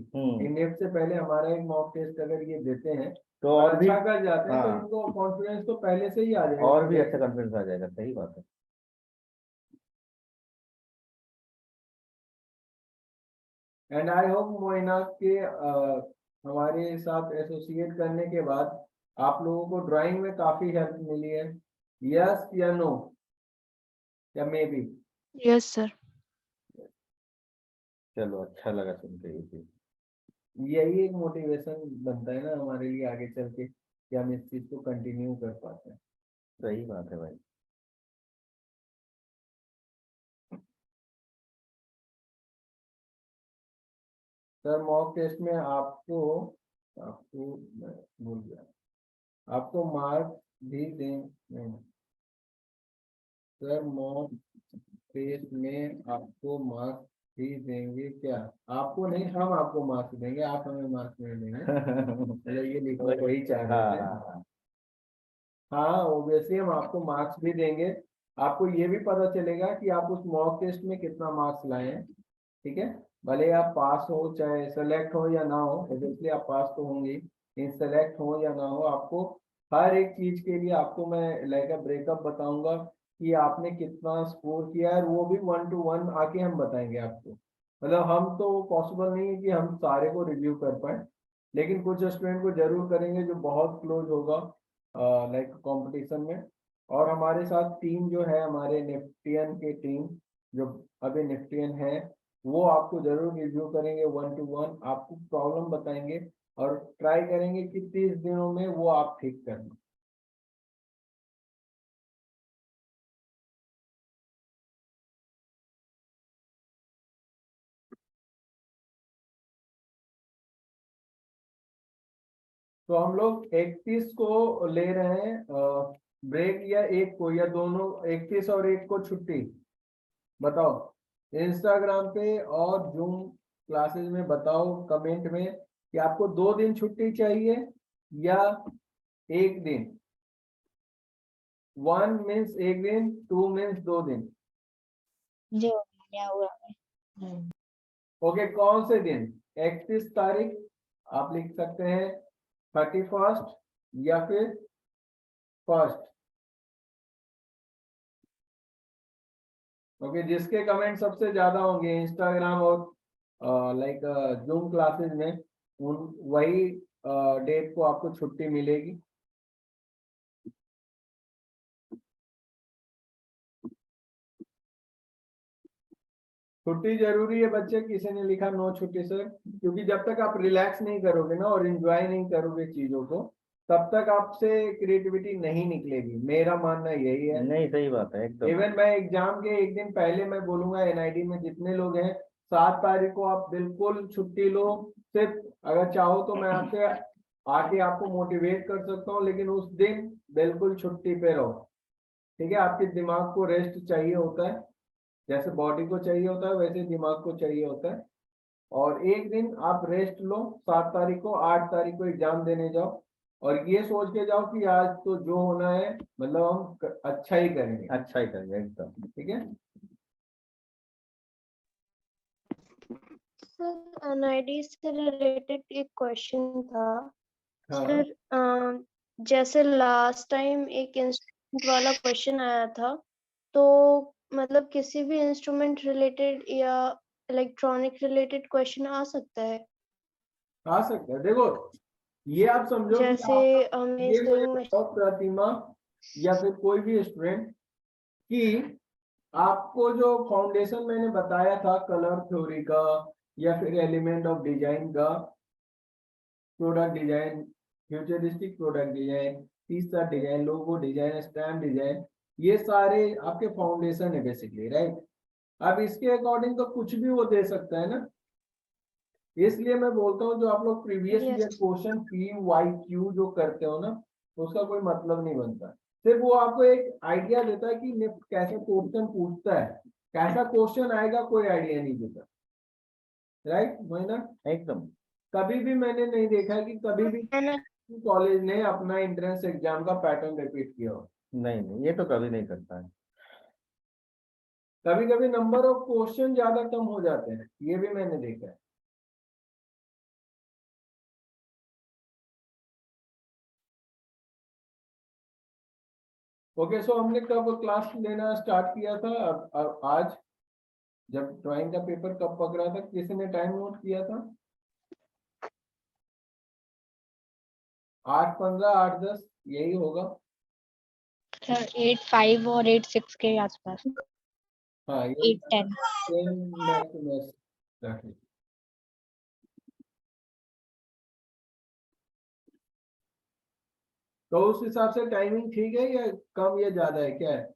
निफ्ट से पहले हमारा एक मॉक टेस्ट अगर ये देते हैं तो और और भी अच्छा कर जाते हैं तो हाँ, इनको कॉन्फिडेंस तो पहले से ही आ जाएगा और भी अच्छा कॉन्फिडेंस आ जाएगा। सही बात है। एंड आई होप मोइना के हमारे साथ एसोसिएट करने के बाद आप लोगों को ड्राइंग में काफी हेल्प मिली है। यस या नो या मे बी? Yes sir. चलो अच्छा लगा सुन के ये चीज। यही एक मोटिवेशन बनता है ना हमारे लिए आगे चल के कि हम इस चीज को कंटिन्यू कर पाते हैं। सही बात है भाई। सर मॉक टेस्ट में आपको आपको मैं भूल गया, आपको मार्क भी दें। सर मॉक टेस्ट में आपको मार्क्स भी देंगे क्या? आपको नहीं, हम आपको मार्क्स देंगे, आप हमें मार्क्स नहीं देंगे। मतलब ये लिखो, वही चाह रहे थे। हाँ ओब्वियसली हम आपको मार्क्स भी देंगे। आपको ये भी पता चलेगा कि आप उस मॉक टेस्ट में कितना मार्क्स लाए हैं। ठीक है, भले आप पास हो चाहे सेलेक्ट हो या ना हो, ऑब्वियसली आप पास तो होंगे, लेकिन सेलेक्ट हो या ना हो, आपको हर एक चीज के लिए आपको मैं लाइक ब्रेकअप बताऊंगा कि आपने कितना स्कोर किया है। वो भी 1 to 1 आके हम बताएंगे आपको। मतलब हम तो पॉसिबल नहीं है कि हम सारे को रिव्यू कर पाए, लेकिन कुछ स्टूडेंट को जरूर करेंगे जो बहुत क्लोज होगा लाइक कंपटीशन में। और हमारे साथ टीम जो है, हमारे निफ्टियन के टीम जो अभी निफ्टियन है, वो आपको जरूर रिव्यू करेंगे 1 to 1, आपको प्रॉब्लम बताएंगे और ट्राई करेंगे कि 30 दिनों में वो आप ठीक कर लें। तो हम लोग 31 को ले रहे हैं ब्रेक, या एक को, या दोनों 31 और 1 को छुट्टी? बताओ इंस्टाग्राम पे और जूम क्लासेस में बताओ कमेंट में कि आपको 2 दिन छुट्टी चाहिए या 1 दिन। 1 मीन्स 1 दिन, 2 मीन्स 2 दिन। जो क्या हुआ ओके, कौन से दिन? 31 तारीख आप लिख सकते हैं, 31st या फिर 1st। ओके, जिसके कमेंट सबसे ज्यादा होंगे इंस्टाग्राम और लाइक जूम क्लासेस में, उन वही डेट को आपको छुट्टी मिलेगी। छुट्टी जरूरी है बच्चे, किसी ने लिखा नो छुट्टी सर, क्योंकि जब तक आप रिलैक्स नहीं करोगे ना और एंजॉय नहीं करोगे चीजों को, तब तक आपसे क्रिएटिविटी नहीं निकलेगी। मेरा मानना यही है। नहीं सही बात है एकदम। इवन मैं एग्जाम के एक दिन पहले मैं बोलूंगा एनआईडी में जितने लोग हैं, 7 तारीख को आप बिल्कुल छुट्टी लो। सिर्फ अगर चाहो तो मैं आपसे आके आपको मोटिवेट कर सकता हूँ, लेकिन उस दिन बिल्कुल छुट्टी पे रहो। ठीक है, आपके दिमाग को रेस्ट चाहिए होता है, जैसे बॉडी को चाहिए होता है वैसे दिमाग को चाहिए होता है। और एक दिन आप रेस्ट लो, 7 तारीख को, 8 तारीख को एग्जाम देने जाओ और ये सोच के जाओ कि आज तो जो होना है मतलब हम अच्छा ही करेंगे। अच्छा ही करेंगे एकदम। ठीक है सर, एनआईडी से रिलेटेड एक क्वेश्चन था। हाँ सर, जैसे लास्ट टाइम एक इंस्ट्रूमेंट वाला क्वेश्चन आया था, तो मतलब किसी भी इंस्ट्रूमेंट रिलेटेड या इलेक्ट्रॉनिक रिलेटेड क्वेश्चन आ सकता है? आ सकता है। देखो ये आप समझो कि जैसे आप हमें ये मुझे स्विंग बताओ प्रतिमा या फिर कोई भी स्टूडेंट कि आपको जो फाउंडेशन मैंने बताया था कलर थ्योरी का या फिर एलिमेंट ऑफ डिजाइन का, product design, futuristic product design, तीसरा design, logo design, stamp design, ये सारे आपके फाउंडेशन है बेसिकली, राइट? अब इसके अकॉर्डिंग तो कुछ भी वो दे सकता है ना, इसलिए मैं बोलता हूँ जो आप लोग प्रीवियस ईयर क्वेश्चन PYQ जो करते हो ना, उसका कोई मतलब नहीं बनता। सिर्फ वो आपको एक आइडिया देता है कि निफ्ट कैसा क्वेश्चन पूछता है, कैसा क्वेश्चन आएगा कोई आइडिया नहीं देता, राइट मोइना? एकदम। कभी भी मैंने नहीं देखा है कि कभी भी कॉलेज ने अपना एंट्रेंस एग्जाम का पैटर्न रिपीट किया हो। नहीं नहीं, ये तो कभी नहीं करता है। कभी कभी नंबर ऑफ क्वेश्चन ज्यादा कम हो जाते हैं, ये भी मैंने देखा है। ओके, सो हमने कब क्लास लेना स्टार्ट किया था? अब आज जब ड्राइंग का पेपर कब पकड़ा था, किसी ने टाइम नोट किया था? 8:15, 8:10 यही होगा। 8:05 और 8:06 के आसपास। हाँ, 8:10। रखिए। तो उस हिसाब से टाइमिंग ठीक है या कम या ज्यादा है, क्या है?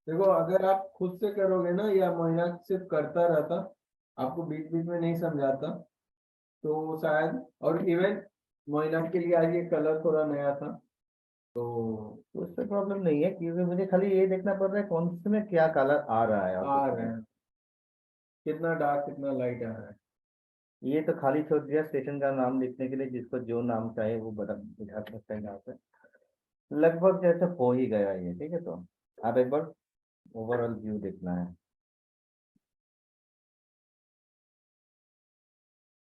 देखो, अगर आप खुद से करोगे ना, या मोइना सिर्फ करता रहता, आपको बीच बीच में नहीं समझाता, तो शायद, और इवन मोइना के लिए आज ये कलर थोड़ा नया था, तो उससे प्रॉब्लम नहीं है, क्योंकि मुझे खाली ये देखना पड़ रहा है कौन से में क्या कलर आ रहा है, और आ कुछ रहे नहीं। हैं कितना डार्क कितना लाइट आ रहा है। ये तो खाली छोड़ दिया स्टेशन का नाम लिखने के लिए, जिसको जो नाम चाहे वो बता दिखा सकते हैं यहाँ पे। लगभग जैसे हो ही गया ये, ठीक है। तो आप एक बार ओवरऑल व्यू देखना है।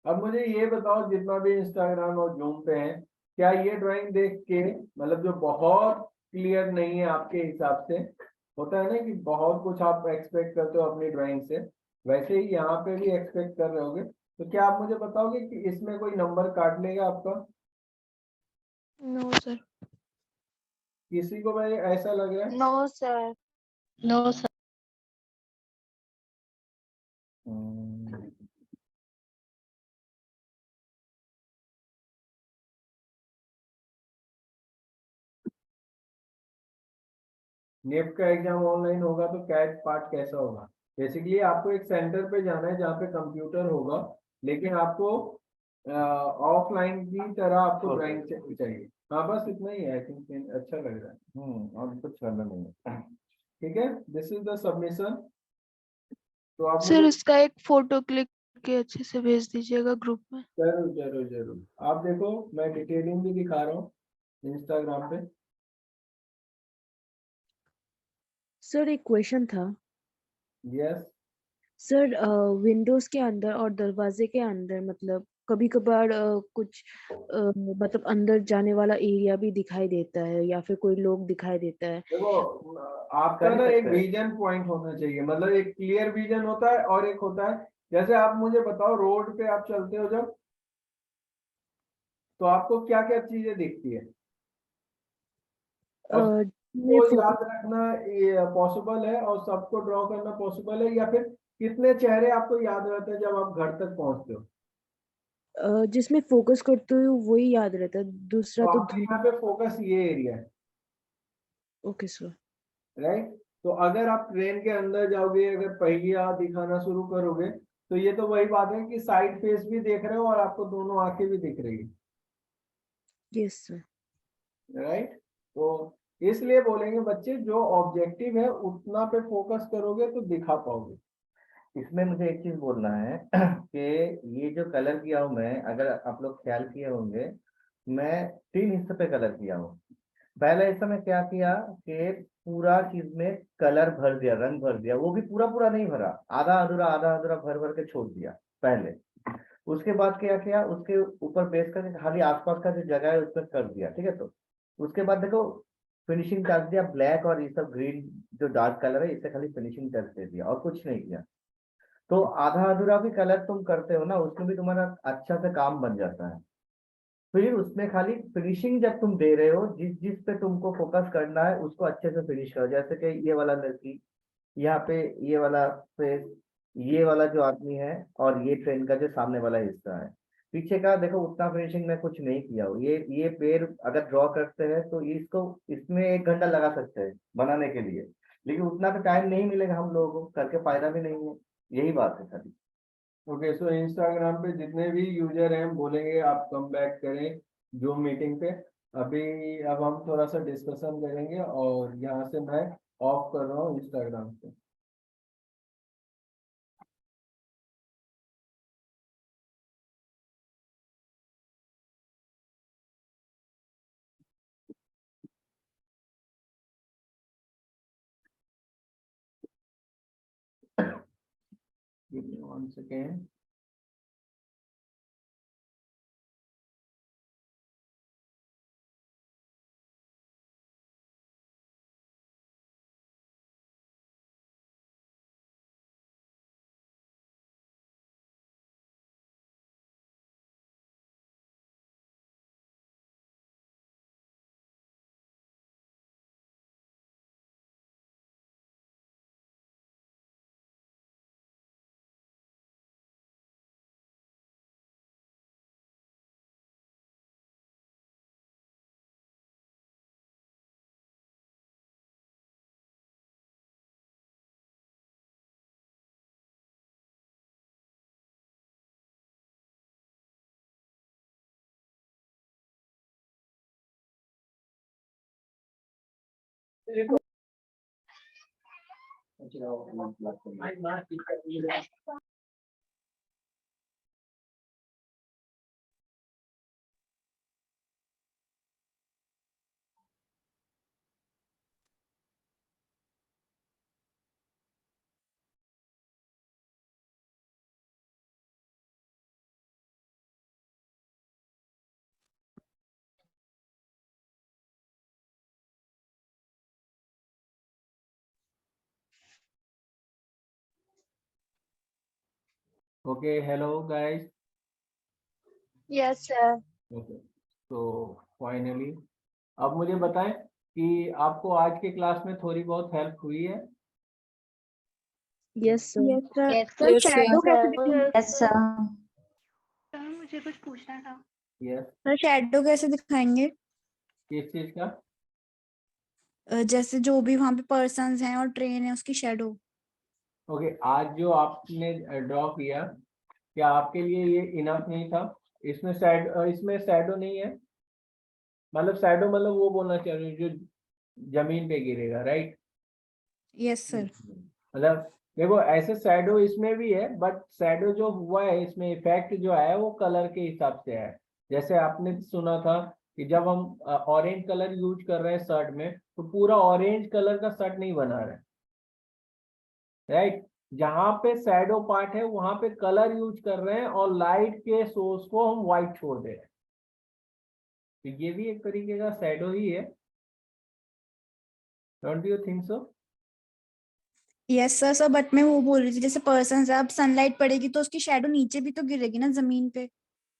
अब मुझे ये बताओ, जितना भी इंस्टाग्राम और जूम पे है, क्या ये ड्राइंग देख के, मतलब जो बहुत क्लियर नहीं है आपके हिसाब से, होता है ना कि बहुत कुछ आप एक्सपेक्ट करते हो अपनी ड्राइंग से, वैसे ही यहाँ पे भी एक्सपेक्ट कर रहे होगे, तो क्या आप मुझे बताओगे कि इसमें कोई नंबर काट लेगा आपका? No sir. किसी को भाई ऐसा लग रहा है? No sir. No sir. NIFT का एग्जाम ऑनलाइन होगा तो कैट पार्ट कैसा होगा? बेसिकली आपको एक सेंटर पे जाना है जहाँ पे कंप्यूटर होगा, लेकिन आपको ऑफलाइन की तरह आपको ड्राइंग चाहिए। हाँ, बस इतना ही है। आई थिंक अच्छा लग रहा है। और कुछ करना नहीं है। ठीक है, दिस इज द सबमिशन। तो आप सर मुझे इसका एक फोटो क्लिक के अच्छे से भेज दीजिएगा ग्रुप में। जरूर जरूर जरूर। आप देखो, मैं डिटेलिंग भी दिखा रहा हूँ इंस्टाग्राम पे। सर एक क्वेश्चन था। यस। सर विंडोज के अंदर और दरवाजे के अंदर मतलब कभी कभार कुछ मतलब अंदर जाने वाला एरिया भी दिखाई देता है या फिर कोई लोग दिखाई देता है। देखो, आपका कर ही ना एक सकते हैं। विजन पॉइंट होना चाहिए, मतलब एक क्लियर विजन होता है, और एक होता है, जैसे आप मुझे बताओ, रोड पे आप चलते हो जब, तो आपको क्या क्या चीजें दिखती है? और में सबको याद रखना पॉसिबल है, और सबको ड्रॉ करना पॉसिबल है, या फिर कितने चेहरे आपको याद रहते हैं जब आप घर तक पहुंचते हो? जिसमें फोकस करते हो वही याद रहता है, दूसरा तो तो आपके यहाँ पे फोकस ये एरिया है, ओके सर। राइट? तो अगर आप ट्रेन के अंदर जाओगे, अगर पहिया दिखाना शुरू करोगे, तो ये तो वही बात है कि साइड फेस भी देख रहे हो और आपको दोनों आंखें भी दिख रही है, यस सर। राइट? तो इसलिए बोलेंगे बच्चे, जो ऑब्जेक्टिव है उतना पे फोकस करोगे तो दिखा पाओगे। इसमें मुझे एक चीज बोलना है कि ये जो कलर किया हूं मैं, अगर आप लोग ख्याल किए होंगे, मैं 3 हिस्से पे कलर किया हूँ। पहले हिस्सा में क्या किया कि पूरा चीज में कलर भर दिया, रंग भर दिया, वो भी पूरा पूरा नहीं भरा, आधा अधूरा भर भर के छोड़ दिया पहले। उसके बाद क्या किया, उसके ऊपर बेस करके खाली आसपास का जो जगह है उसमें कर दिया, ठीक है। तो उसके बाद देखो, फिनिशिंग टच दिया, ब्लैक और ये सब ग्रीन जो डार्क कलर है, इससे खाली फिनिशिंग टच दे दिया और कुछ नहीं किया। तो आधा अधूरा भी कलर तुम करते हो ना, उसमें भी तुम्हारा अच्छा से काम बन जाता है। फिर उसमें खाली फिनिशिंग जब तुम दे रहे हो, जिस जिस पे तुमको फोकस करना है उसको अच्छे से फिनिश करो। जैसे कि ये वाला लड़की, यहाँ पे ये वाला फेस, ये वाला जो आदमी है, और ये ट्रेन का जो सामने वाला हिस्सा है, पीछे का देखो उतना फिनिशिंग में कुछ नहीं किया हो। ये पेड़ अगर ड्रॉ करते हैं तो इसको, इसमें 1 घंटा लगा सकते हैं बनाने के लिए, लेकिन उतना तो टाइम नहीं मिलेगा हम लोगों को, करके फायदा भी नहीं है। यही बात है सारी। ओके, सो इंस्टाग्राम पे जितने भी यूजर हैं बोलेंगे आप कम बैक करें जूम मीटिंग पे। अभी अब हम थोड़ा सा डिस्कशन करेंगे, और यहाँ से मैं ऑफ कर रहा हूँ इंस्टाग्राम पे। Give me 1 second. Okay, hello guys. Yes, sir. Okay. So finally, अब मुझे बताएं कि आपको आज के क्लास में थोड़ी बहुत हेल्प हुई है? Yes sir. Yes, sir. Yes, sir. Yes, Shadow कैसे sir. दिखेंगे? Yes, sir. सर मुझे कुछ पूछना था। यस, सर शैडो कैसे दिखाएंगे? किस चीज का? जैसे जो भी वहाँ पे पर्सन्स हैं और ट्रेन है उसकी शैडो। ओके, आज जो आपने ड्रॉ किया, क्या आपके लिए ये इनफ नहीं था? इसमें शैडो नहीं है, मतलब शैडो मतलब वो बोलना चाहिए जो जमीन पे गिरेगा, राइट? Yes sir. मतलब देखो ऐसे शैडो इसमें भी है, बट शैडो जो हुआ है इसमें इफेक्ट जो है वो कलर के हिसाब से है। जैसे आपने सुना था कि जब हम ऑरेंज कलर यूज कर रहे हैं शर्ट में, तो पूरा ऑरेंज कलर का शर्ट नहीं बना रहा है, राइट? जहां पे शैडो पार्ट है वहां पे कलर यूज कर रहे हैं और लाइट के सोर्स को हम व्हाइट छोड़ दे रहे हैं, तो ये भी एक तरीके का शैडो ही है। Don't you think so? Yes sir sir but मैं वो बोल रही थी जैसे पर्सन्स है, अब सनलाइट पड़ेगी तो उसकी शैडो नीचे भी तो गिरेगी ना जमीन पे।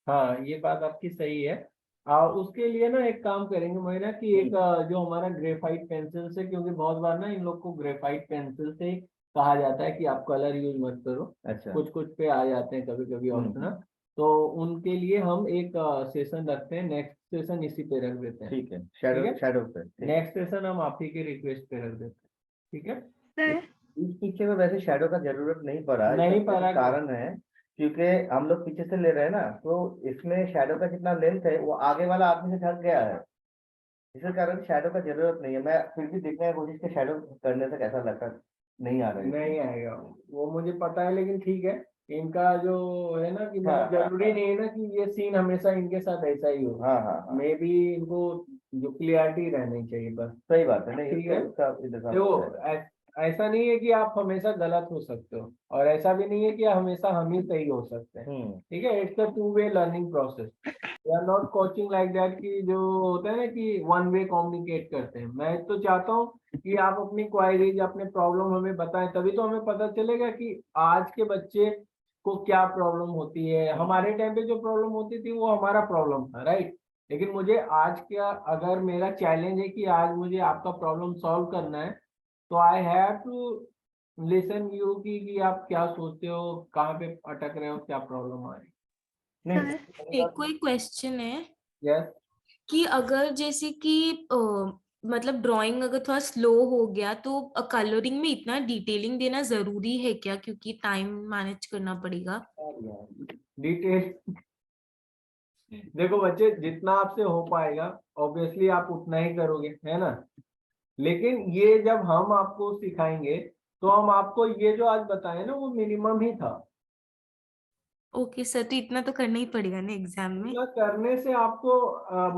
हाँ, ये बात आपकी सही है। और उसके लिए ना एक काम करेंगे मोइना कि एक जो हमारा ग्रेफाइट पेंसिल से, क्योंकि बहुत बार ना इन लोग को ग्रेफाइट पेंसिल से कहा जाता है कि आप कलर यूज मत करो, अच्छा। कुछ कुछ पे आ जाते हैं कभी कभी ऑप्शन, तो उनके लिए हम एक सेशन रखते हैं, नेक्स्ट सेशन इसी पे रख देते हैं। ठीक है, शैडो पे नेक्स्ट सेशन हम आप ही के रिक्वेस्ट पे रख देते हैं, ठीक है? इस पीछे में वैसे शैडो का जरूरत नहीं पड़ा, नहीं इसका पड़ा। कारण है क्योंकि हम लोग पीछे से ले रहे हैं ना, तो इसमें शैडो का जितना लेंथ है वो आगे वाला आदमी से ढक गया है, इसी कारण शैडो का जरूरत नहीं है। मैं फिर भी देखने की कोशिश की शैडो करने से कैसा लगता, नहीं आ रहा है। नहीं आएगा वो मुझे पता है, लेकिन ठीक है, इनका जो है ना कि हाँ, जरूरी नहीं है ना कि ये सीन हमेशा इनके साथ ऐसा ही हो। हाँ, मे बी इनको जो क्लियरिटी रहनी चाहिए बस। सही बात है। नहीं, ठीक है, देखो देखो ऐसा नहीं है कि आप हमेशा गलत हो सकते हो, और ऐसा भी नहीं है कि हमेशा हम ही सही हो सकते हैं। ठीक है, it's a two way learning process. We are not coaching like that कि जो होता है ना कि वन वे कम्युनिकेट करते हैं। मैं तो चाहता हूँ कि आप अपनी क्वायरीज, अपने प्रॉब्लम हमें बताएं, तभी तो हमें पता चलेगा कि आज के बच्चे को क्या प्रॉब्लम होती है। हमारे टाइम पे जो प्रॉब्लम होती थी वो हमारा प्रॉब्लम था, राइट? लेकिन मुझे आज का, अगर मेरा चैलेंज है कि आज मुझे आपका प्रॉब्लम सॉल्व करना है, तो I have to listen you कि आप क्या सोचते हो, कहाँ पे अटक रहे हो, क्या प्रॉब्लम आ रही है। एक कोई क्वेश्चन है यस, कि अगर जैसे कि मतलब ड्राइंग अगर थोड़ा स्लो हो गया तो कलरिंग में इतना डिटेलिंग देना जरूरी है क्या, क्योंकि टाइम मैनेज करना पड़ेगा। डिटेल देखो बच्चे, जितना आपसे हो पाएगा ऑब्वियसली आप उतना ही करोगे, है ना? लेकिन ये जब हम आपको सिखाएंगे तो हम आपको ये जो आज बताए ना वो मिनिमम ही था। ओके सर, तो इतना तो करना ही पड़ेगा ना एग्जाम में। इतना करने से आपको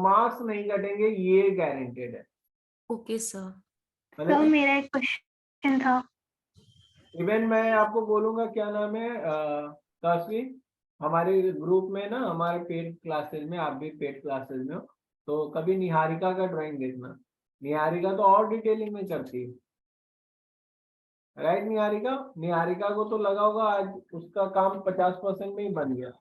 मार्क्स नहीं कटेंगे, ये गारंटेड है। Okay sir. तो मेरा एक क्वेश्चन था। इवन मैं आपको बोलूंगा, क्या नाम है काशवी, हमारे ग्रुप में ना, हमारे पेड क्लासेस में, आप भी पेड क्लासेस में हो, तो कभी निहारिका का ड्राइंग देखना। निहारिका तो और डिटेलिंग में करती है, राइट? निहारिका को तो लगा होगा आज उसका काम 50% में ही बन गया।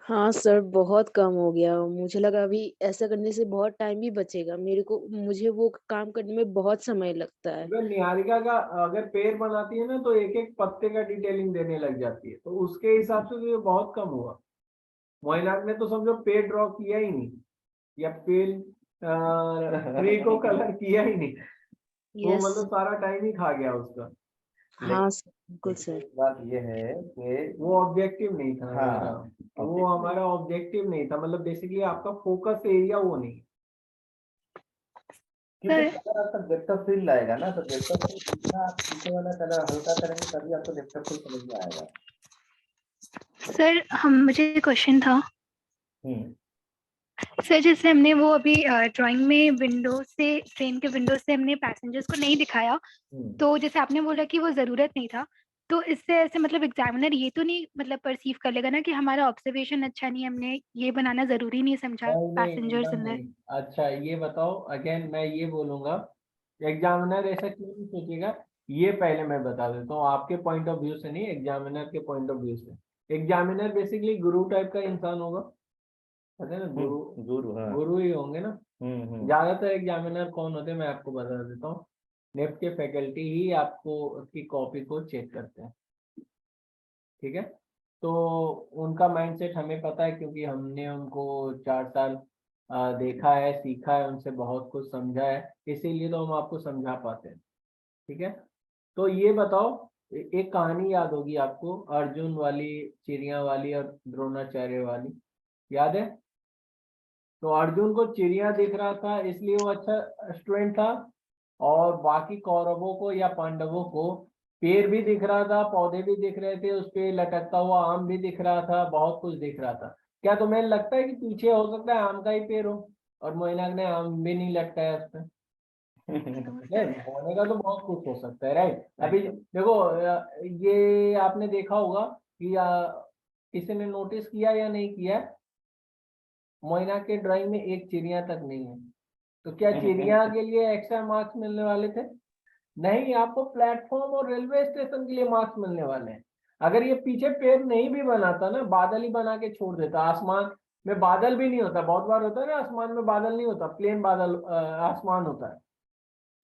हाँ सर, बहुत कम हो गया। मुझे लगा अभी ऐसा करने से बहुत टाइम भी बचेगा मुझे वो काम करने में बहुत समय लगता है। अगर निहारिका का अगर पेड़ बनाती है ना, तो एक एक पत्ते का डिटेलिंग देने लग जाती है, तो उसके हिसाब से तो ये बहुत कम हुआ। मोइनाक ने तो समझो पेड़ ड्रॉ किया ही नहीं, या पेड़ ट्री को कलर किया ही नहीं, वो यस। मतलब सारा टाइम ही खा गया उसका। हाँ सर, बिल्कुल सर। बात ये है कि वो ऑब्जेक्टिव नहीं था हमारा। वो हमारा ऑब्जेक्टिव नहीं था, मतलब बेसिकली आपका फोकस एरिया वो नहीं। क्योंकि कलर आपका डेप्थ ऑफ फील्ड लाएगा ना, तो डेप्थ ऑफ फील्ड जितना आप पीछे वाला कलर हल्का करेंगे तभी आपको डेप्थ ऑफ फील्ड समझ में आएगा। सर मुझे क्वेश्चन था हम्म सर, जैसे हमने वो अभी ड्राइंग में विंडो से, ट्रेन के विंडो से हमने पैसेंजर्स को नहीं दिखाया, तो जैसे आपने बोला कि वो जरूरत नहीं था, तो इससे ऐसे मतलब एग्जामिनर ये तो नहीं मतलब परसीव कर लेगा ना कि हमारा ऑब्जर्वेशन अच्छा नहीं है, हमने ये बनाना जरूरी नहीं समझा नहीं नहीं, पैसेंजर्स एकदम अंदर। नहीं। अच्छा ये बताओ, अगेन मैं ये बोलूंगा, एग्जामिनर ऐसा क्यों नहीं सोचेगा, ये पहले मैं बता देता हूँ, आपके पॉइंट ऑफ व्यू से नहीं, एग्जामिनर के पॉइंट ऑफ व्यू से। एग्जामिनर बेसिकली गुरु टाइप का इंसान होगा, पता है ना, गुरु गुरु, हाँ। गुरु ही होंगे ना। ज्यादातर एग्जामिनर कौन होते हैं मैं आपको बता देता हूँ, नेफ्ट के फैकल्टी ही आपको उसकी कॉपी को चेक करते हैं, ठीक है। तो उनका माइंडसेट हमें पता है, क्योंकि हमने उनको 4 साल देखा है, सीखा है, उनसे बहुत कुछ समझा है, इसीलिए तो हम आपको समझा पाते हैं, ठीक है। तो ये बताओ, एक कहानी याद होगी आपको, अर्जुन वाली, चिड़िया वाली और द्रोणाचार्य वाली, याद है। तो अर्जुन को चिड़िया दिख रहा था इसलिए वो अच्छा स्टूडेंट था, और बाकी कौरवों को या पांडवों को पेड़ भी दिख रहा था, पौधे भी दिख रहे थे, उस पे लटकता हुआ आम भी दिख रहा था, बहुत कुछ दिख रहा था। क्या तुम्हें लगता है कि पीछे हो सकता है आम का ही पेड़ हो और मोइनाक ने आम भी नहीं लटकाया उस पर? नहीं, होने का तो बहुत कुछ हो सकता है, राइट। अभी देखो ये आपने देखा होगा कि किसी ने नोटिस किया या नहीं किया, मोइना के ड्राइंग में एक चिड़िया तक नहीं है, तो क्या चिड़िया के लिए एक्स्ट्रा मार्क्स मिलने वाले थे? नहीं, आपको प्लेटफॉर्म और रेलवे स्टेशन के लिए मार्क्स मिलने वाले हैं। अगर ये पीछे पेड़ नहीं भी बनाता ना, बादल ही बना के छोड़ देता, आसमान में बादल भी नहीं होता, बहुत बार होता है ना आसमान में बादल नहीं होता, प्लेन बादल आसमान होता है,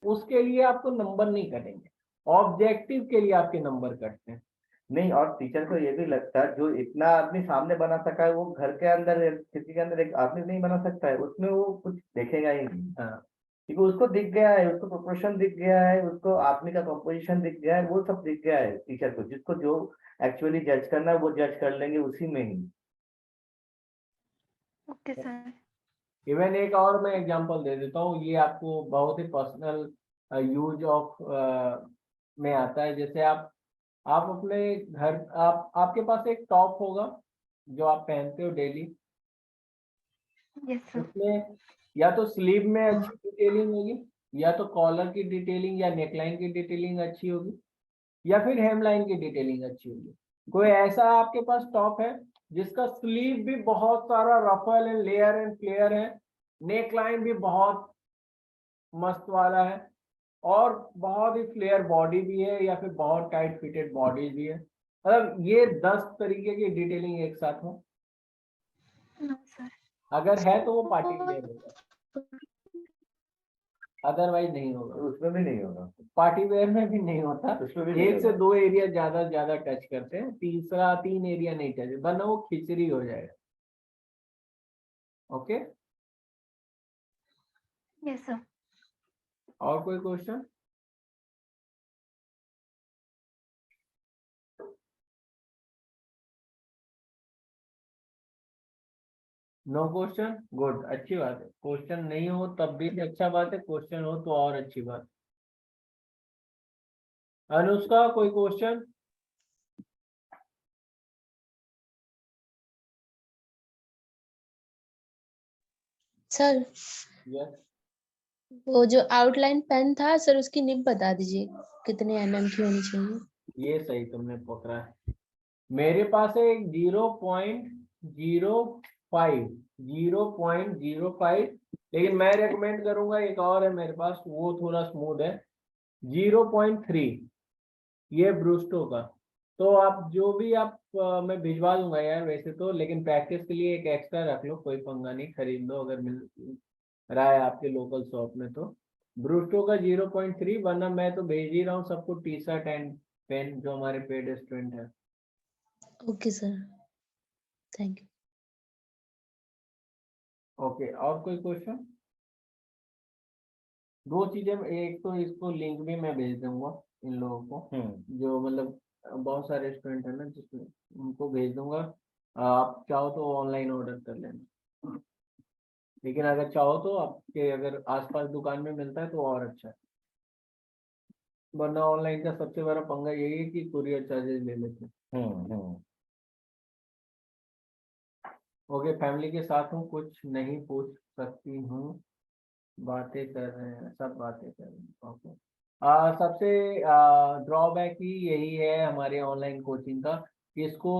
उसके लिए आपको नंबर नहीं कटेंगे, ऑब्जेक्टिव के लिए आपके नंबर कटते हैं। नहीं, और टीचर को ये भी लगता है जो इतना आदमी सामने बना सका है वो घर के अंदर किसी के अंदर एक आदमी नहीं बना सकता है, उसमें वो कुछ देखेगा ही नहीं। हाँ, क्योंकि उसको दिख गया है, उसको प्रोपोर्शन दिख गया है, उसको आदमी का कंपोजिशन दिख गया है, वो सब दिख गया है टीचर को, जिसको जो एक्चुअली जज करना है वो जज कर लेंगे उसी में ही। Okay sir. इवन एक और मैं एग्जांपल दे देता हूँ, ये आपको बहुत ही पर्सनल यूज ऑफ में आता है। जैसे आप अपने घर, आपके पास एक टॉप होगा जो आप पहनते हो डेली, यस सर। उसमें या तो स्लीव में अच्छी डिटेलिंग होगी, या तो कॉलर की डिटेलिंग या नेकलाइन की डिटेलिंग अच्छी होगी, या फिर हेमलाइन की डिटेलिंग अच्छी होगी। कोई ऐसा आपके पास टॉप है जिसका स्लीव भी बहुत सारा ruffle and layer and flare है, नेकलाइन भी बहुत मस्त वाला है, और बहुत ही फ्लेयर बॉडी भी है, या फिर बहुत टाइट फिटेड बॉडी भी है, मतलब ये 10 तरीके की डिटेलिंग एक साथ हो? No sir. अगर है तो वो पार्टी वेयर होगा, अदरवाइज नहीं होगा। उसमें भी नहीं होगा, पार्टी वेयर में भी नहीं होता, उसमें भी नहीं एक से होगा। 2 एरिया ज्यादा टच करते हैं, तीसरा 3 एरिया नहीं टच, वरना वो खिचड़ी हो जाएगा। Okay, yes sir. और कोई क्वेश्चन? नो क्वेश्चन, गुड, अच्छी बात है। क्वेश्चन नहीं हो तब भी अच्छा बात है, क्वेश्चन हो तो और अच्छी बात। अनुष्का, कोई क्वेश्चन? सर यस, वो जो आउटलाइन पेन था सर, उसकी निब बता दीजिए कितने mm की होनी चाहिए। ये सही तुमने पकड़ा है। मेरे पास है एक 0.05, लेकिन मैं रेकमेंड करूंगा एक और है मेरे पास, वो थोड़ा स्मूथ है, 0.3, ये ब्रूस्टो का। तो आप जो भी मैं भिजवा दूंगा यार वैसे तो, लेकिन प्रैक्टिस के लिए एक एक्स्ट्रा रख लो, कोई पंगा नहीं, खरीद लो अगर मिल रहा है आपके लोकल शॉप में तो। ब्रूस्टो का 0.3, वरना मैं तो भेज ही रहा हूँ सबको टी शर्ट एंड पेन जो हमारे पेड स्टूडेंट है। Okay sir, thank you. Okay, और कोई क्वेश्चन? 2 चीजें, एक तो इसको लिंक भी मैं भेज दूंगा इन लोगों को, जो मतलब बहुत सारे स्टूडेंट है ना, जिसमें उनको भेज दूंगा, आप चाहो तो ऑनलाइन ऑर्डर कर लेना। लेकिन अगर चाहो तो आपके अगर आसपास दुकान में मिलता है तो और अच्छा है, वरना ऑनलाइन का सबसे बड़ा पंगा यही है कि कुरियर चार्जेस ले लेते हैं। ओके, फैमिली के साथ हूँ, कुछ नहीं पूछ सकती हूँ, बातें कर रहे हैं, सब बातें कर रहे हैं। ओके, सबसे ड्रॉबैक ही यही है हमारे ऑनलाइन कोचिंग का कि इसको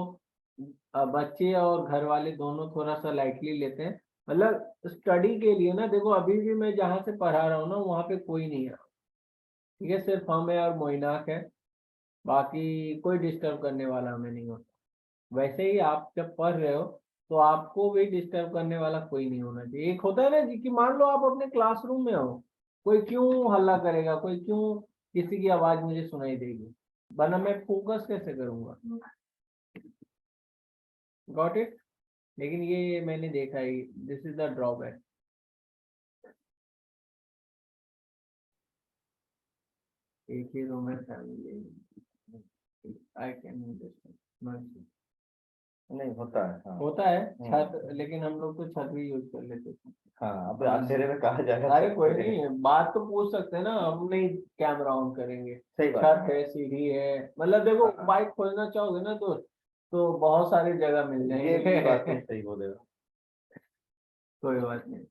बच्चे और घर वाले दोनों थोड़ा सा लाइटली लेते हैं। मतलब स्टडी के लिए ना, देखो अभी भी मैं जहाँ से पढ़ा रहा हूँ ना वहाँ पे कोई नहीं है, ठीक है, सिर्फ हम है और मोइनाक है, बाकी कोई डिस्टर्ब करने वाला हमें नहीं होता। वैसे ही आप जब पढ़ रहे हो तो आपको भी डिस्टर्ब करने वाला कोई नहीं होना चाहिए। एक होता है ना जी कि मान लो आप अपने क्लासरूम में हो, कोई क्यों हल्ला करेगा, कोई क्यों किसी की आवाज मुझे सुनाई देगी, वरना मैं फोकस कैसे करूंगा। Got it. लेकिन ये मैंने देखा है, दिस इज द ड्रॉबैक। एक ही रूम में फैमिली, आई कैन अंडरस्टैंड। नहीं होता है, हाँ। होता है छत, लेकिन हम लोग तो छत भी यूज कर लेते थे। हाँ, अब अंधेरे में कहा जाएगा। अरे कोई नहीं, बात तो पूछ सकते हैं ना, हम नहीं कैमरा ऑन करेंगे। सही बात छत है, सीढ़ी है, मतलब देखो बाइक खोलना चाहोगे ना तो बहुत सारी जगह मिल ये भी जाएंगे। बात तो सही बोलेगा। कोई बात नहीं,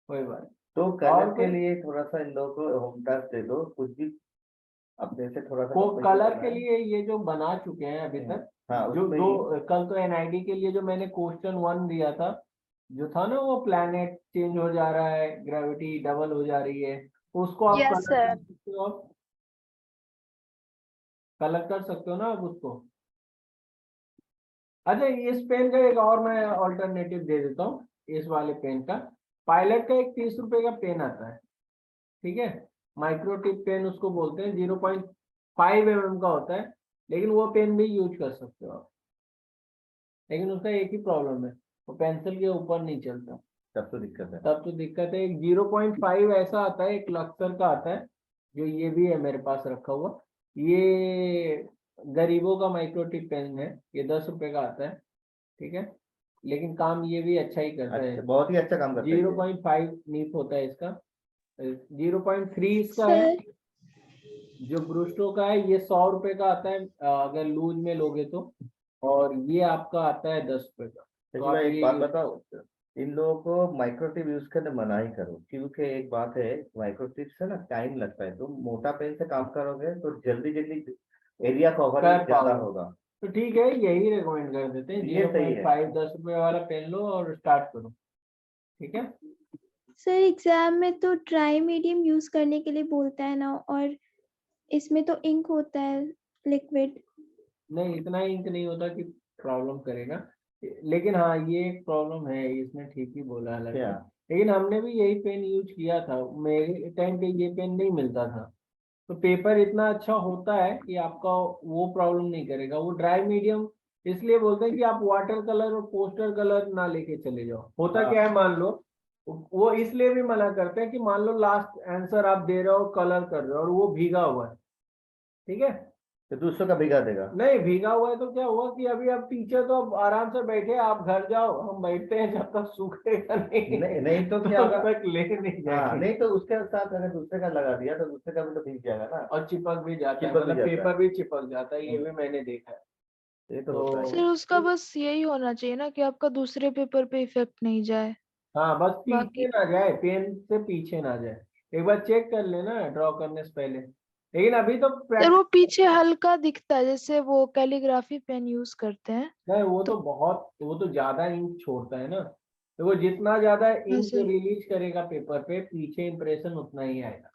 कोई बात। तो और कलर के कोई- लिए थोड़ा सा इन लोगों को होम टास्क दे दो, कुछ भी अपने से थोड़ा सा वो कंप्लीट कलर करना के है। लिए ये जो बना चुके हैं अभी तक, हाँ, जो उसमें दो कल तो एनआईडी के लिए जो मैंने क्वेश्चन 1 दिया था, जो था ना वो प्लैनेट चेंज हो जा रहा है, ग्रेविटी डबल हो जा रही है, उसको आप Yes, कलर sir. कर सकते हो, आप कलर कर सकते हो ना आप उसको। अच्छा, इस पेन का एक और मैं ऑल्टरनेटिव दे देता हूँ, इस वाले पेन का, पायलट का एक 30 रुपए का पेन आता है, ठीक है, माइक्रो टिप पेन उसको बोलते हैं, 0.5 mm का होता है, लेकिन वो पेन भी यूज कर सकते हो आप। लेकिन उसका एक ही प्रॉब्लम है, वो पेंसिल के ऊपर नहीं चलता, तब तो दिक्कत है। तब तो दिक्कत है। एक 0.5 ऐसा आता है, एक लक्सर का आता है, जो ये भी है मेरे पास रखा हुआ, ये गरीबों का माइक्रोटिप पेन है, ये 10 रुपए का आता है, ठीक है, लेकिन काम ये भी अच्छा ही करता है। अच्छा, बहुत ही अच्छा काम करता है ये। 0.5 नीफ होता है इसका, 0.3 इसका है। सर जो ब्रूस्टो का है ये 100 रुपए का आता है अगर लूज में लोगे तो, और ये आपका आता है 10 रुपए का। तो देखिए आप भाई, एक ये बात बताओ, इन लोगों को माइक्रोटिप यूज करने मना ही करो, क्योंकि एक बात है, माइक्रोटिप से ना टाइम लगता है, तुम मोटा पेन से काम करोगे तो जल्दी जल्दी एरिया कवर कर ज्यादा पाओगे। होगा। तो ठीक है, यही रिकमेंड कर देते हैं, ये सही है। 0.5 10 रुपए वाला पेन लो और स्टार्ट करो, ठीक है। सर एग्जाम में तो ट्राई मीडियम यूज करने के लिए बोलता है ना, और इसमें तो इंक होता है लिक्विड। नहीं, इतना इंक नहीं होता कि प्रॉब्लम करेगा, लेकिन हाँ ये एक प्रॉब्लम है इसमें, ठीक ही बोला है क्या? लेकिन हमने भी यही पेन यूज किया था, मेरे टाइम पे ये पेन नहीं मिलता था, तो पेपर इतना अच्छा होता है कि आपका वो प्रॉब्लम नहीं करेगा। वो ड्राई मीडियम इसलिए बोलते हैं कि आप वाटर कलर और पोस्टर कलर ना लेके चले जाओ। होता क्या है, मान लो वो इसलिए भी मना करते हैं कि मान लो लास्ट आंसर आप दे रहे हो, कलर कर रहे हो और वो भीगा हुआ है, ठीक है, तो दूसरों का भिगा देगा। नहीं भीगा हुआ है तो क्या हुआ कि अभी आप टीचर तो अब आराम से बैठे, आप घर जाओ, हम बैठते हैं जब तक सूखेगा नहीं। नहीं तो क्या होगा, तक ले नहीं हाँ, जाएंगे। नहीं तो उसके साथ अगर दूसरे का लगा दिया तो दूसरे का भी तो भीग जाएगा ना, और चिपक भी जाता है, चिपक भी मतलब जाता पेपर है। भी चिपक जाता है, ये भी मैंने देखा है। ये तो होता सर है। उसका बस यही होना चाहिए ना कि आपका दूसरे पेपर पे इफेक्ट नहीं जाए। हाँ, बस पीछे बाकी ना जाए, पेन से पीछे ना जाए, एक बार चेक कर लेना ड्रॉ करने से पहले। लेकिन अभी तो सर वो पीछे हल्का दिखता है, जैसे वो कैलीग्राफी पेन यूज करते हैं। नहीं, वो तो बहुत, वो तो ज्यादा इंक छोड़ता है ना, तो वो जितना ज्यादा इंक वैसे रिलीज करेगा पेपर पे, पीछे इंप्रेशन उतना ही आएगा।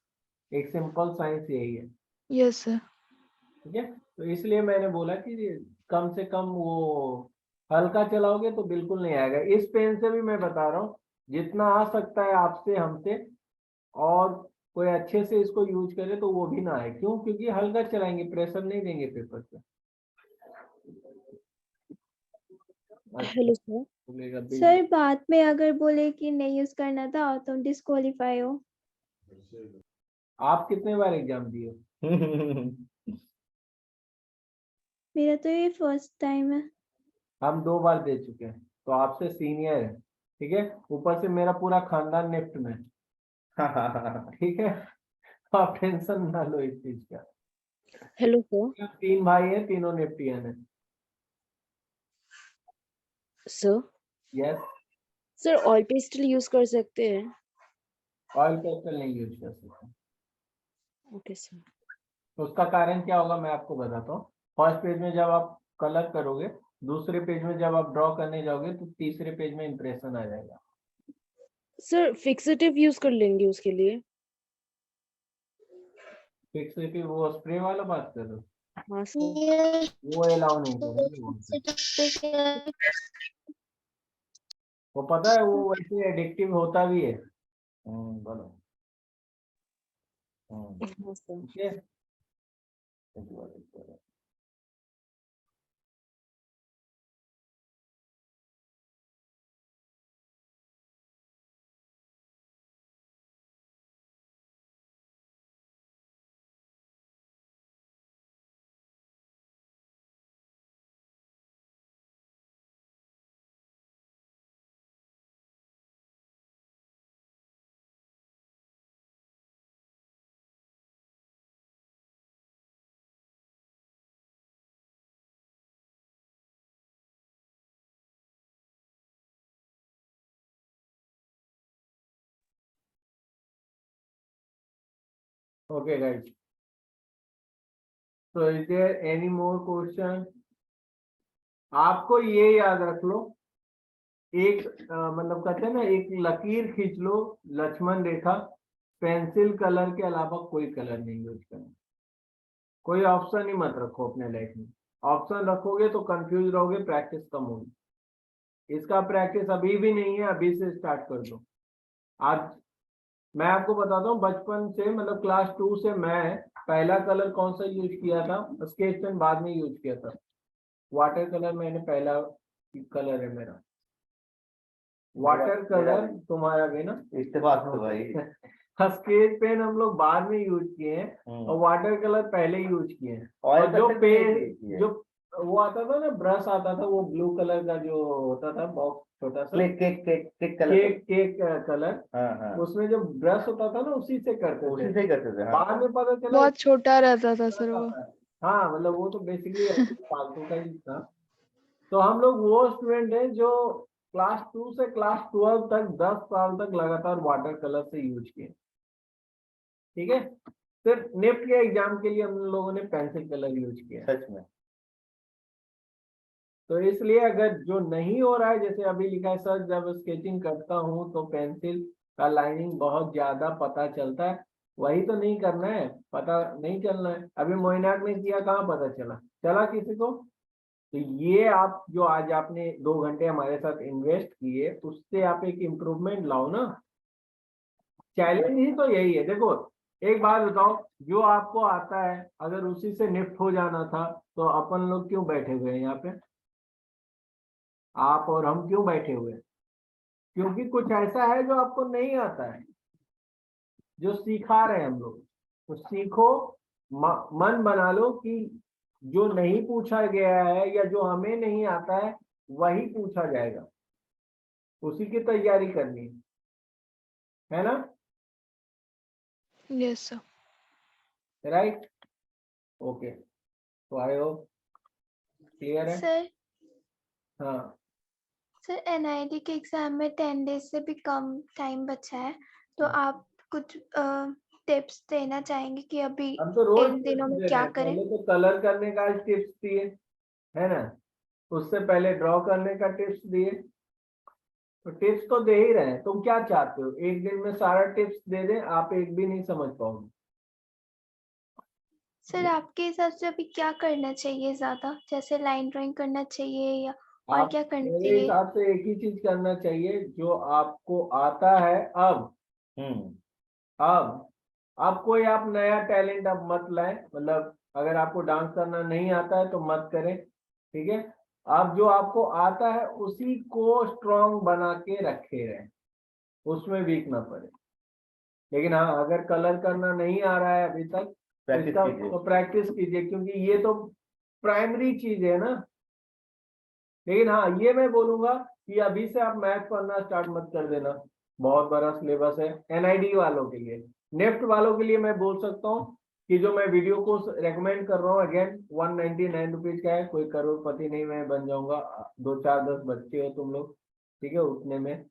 एक सिंपल साइंस यही है, यस सर। ठीक है। तो इसलिए मैंने बोला कि कम से कम वो हल्का चलाओगे तो बिल्कुल नहीं आएगा। इस पेन से भी मैं बता रहा हूँ, जितना आ सकता है आपसे हमसे, और कोई अच्छे से इसको यूज करे तो वो भी ना आए। क्यों? क्योंकि हल्का चलाएंगे, प्रेशर नहीं देंगे पेपर पे। Hello sir. बोलेगा सर बाद में अगर बोले कि नहीं यूज करना था तो डिस्क्वालीफाई हो। आप कितने बार एग्जाम दिए? मेरा तो ये फर्स्ट टाइम है। हम 2 बार दे चुके हैं, तो आपसे सीनियर है। ठीक है, ऊपर से मेरा पूरा खानदान निफ्ट में, ठीक है, आप टेंशन ना लो इस चीज का। Hello sir. 3 भाई है, तीनों निफ्टियन है। Sir yes, sir oil pastel use कर सकते हैं? ऑयल पेस्टल नहीं यूज कर सकते। Okay sir. तो उसका कारण क्या होगा मैं आपको बताता हूँ। फर्स्ट पेज में जब आप कलर करोगे, दूसरे पेज में जब आप ड्रॉ करने जाओगे, तो तीसरे पेज में इंप्रेशन आ जाएगा। सर फिक्सेटिव यूज कर लेंगे उसके लिए? फिक्सेटिव वो स्प्रे वाला बात कर रहे हो? हाँ सर। वो अलाउ नहीं करेंगे वो पता है, वो वैसे एडिक्टिव होता भी है। बोलो। हाँ सर। ठीक है, okay guys, so is there any more question? आपको ये याद रख लो, एक मतलब कहते हैं ना, एक लकीर खींच लो, लक्ष्मण रेखा, पेंसिल कलर के अलावा कोई कलर नहीं यूज करना। कोई ऑप्शन ही मत रखो अपने लाइफ में। ऑप्शन रखोगे तो कंफ्यूज रहोगे, प्रैक्टिस कम होगी। इसका प्रैक्टिस अभी भी नहीं है, अभी से स्टार्ट कर दो। आज मैं आपको बताता हूँ, बचपन से मतलब क्लास 2 से मैं पहला कलर कौन सा यूज किया था, स्केच पेन बाद में यूज किया था। वाटर कलर मैंने पहला कलर है मेरा, वाटर कलर तुम्हारा भी ना, इस्तेमाल तो भाई। स्केच पेन हम लोग बाद में यूज किए हैं और वाटर कलर पहले यूज किए हैं। और जो पेन, जो वो आता था ना, ब्रश आता था, वो ब्लू कलर का जो होता था बॉक्स, छोटा सा केक कलर, उसमें जो ब्रश होता था ना, उसी से करते थे। बाद में पता चला बहुत छोटा रहता था सर वो। हाँ, मतलब वो तो बेसिकली फालतू का ही था। तो हम लोग वो स्टूडेंट हैं जो क्लास 2 से क्लास 12 तक 10 साल तक लगातार वाटर कलर से यूज किए। ठीक है, सिर्फ निफ्ट के एग्जाम के लिए हम लोगों ने पेंसिल कलर यूज किया। सच में। तो इसलिए अगर जो नहीं हो रहा है, जैसे अभी लिखा है सर, जब स्केचिंग करता हूँ तो पेंसिल का लाइनिंग बहुत ज्यादा पता चलता है, वही तो नहीं करना है, पता नहीं चलना है। अभी मोइनाक ने किया, कहाँ पता चला किसी को? तो ये आप जो आज आपने 2 घंटे हमारे साथ इन्वेस्ट किए, उससे आप एक इम्प्रूवमेंट लाओ ना। चैलेंज ही तो यही है। देखो एक बात बताओ, जो आपको आता है अगर उसी से निफ्ट हो जाना था, तो अपन लोग क्यों बैठे हुए हैं यहाँ पे? आप और हम क्यों बैठे हुए हैं? क्योंकि कुछ ऐसा है जो आपको नहीं आता है, जो सिखा रहे हैं हम लोग। तो सीखो, मन बना लो कि जो नहीं पूछा गया है या जो हमें नहीं आता है वही पूछा जाएगा, उसी की तैयारी करनी है ना? Yes sir. राइट, ओके, तो आई होप क्लियर है। सर हाँ सर, एनआईटी के एग्जाम में 10 डेज से भी कम टाइम बचा है, तो आप कुछ टिप्स देना चाहेंगे कि अभी हम तो रोज इन दिनों में दे रहे क्या हैं। करें? पहले तो कलर करने का टिप्स दिए है ना, उससे पहले ड्रॉ करने का टिप्स दिए, तो टिप्स तो दे ही रहे हैं। तुम क्या चाहते हो, एक दिन में सारा टिप्स दे दें? आप एक भी नहीं समझ पाओगे। सर आपके हिसाब से अभी क्या करना चाहिए ज्यादा, जैसे लाइन ड्राइंग करना चाहिए या और आप क्या करना मेरे चाहिए? हिसाब से एक ही चीज करना चाहिए, जो आपको आता है। अब कोई आप नया टैलेंट अब मत लाए, मतलब अगर आपको डांस करना नहीं आता है तो मत करें, ठीक है। अब जो आपको आता है उसी को स्ट्रॉन्ग बना के रखे रहें, उसमें वीक ना पड़े। लेकिन हाँ, अगर कलर करना नहीं आ रहा है अभी तक, तो इसका तो प्रैक्टिस कीजिए, क्योंकि ये तो प्राइमरी चीज है ना। लेकिन हाँ, ये मैं बोलूंगा कि अभी से आप मैथ पढ़ना स्टार्ट मत कर देना, बहुत बड़ा सिलेबस है एनआईडी वालों के लिए। नेफ्ट वालों के लिए मैं बोल सकता हूँ कि जो मैं वीडियो को रेकमेंड कर रहा हूँ, अगेन 199 रुपीज का है, कोई करोड़पति नहीं मैं बन जाऊंगा, 2 4 10 बच्चे हो तुम लोग, ठीक है, उतने में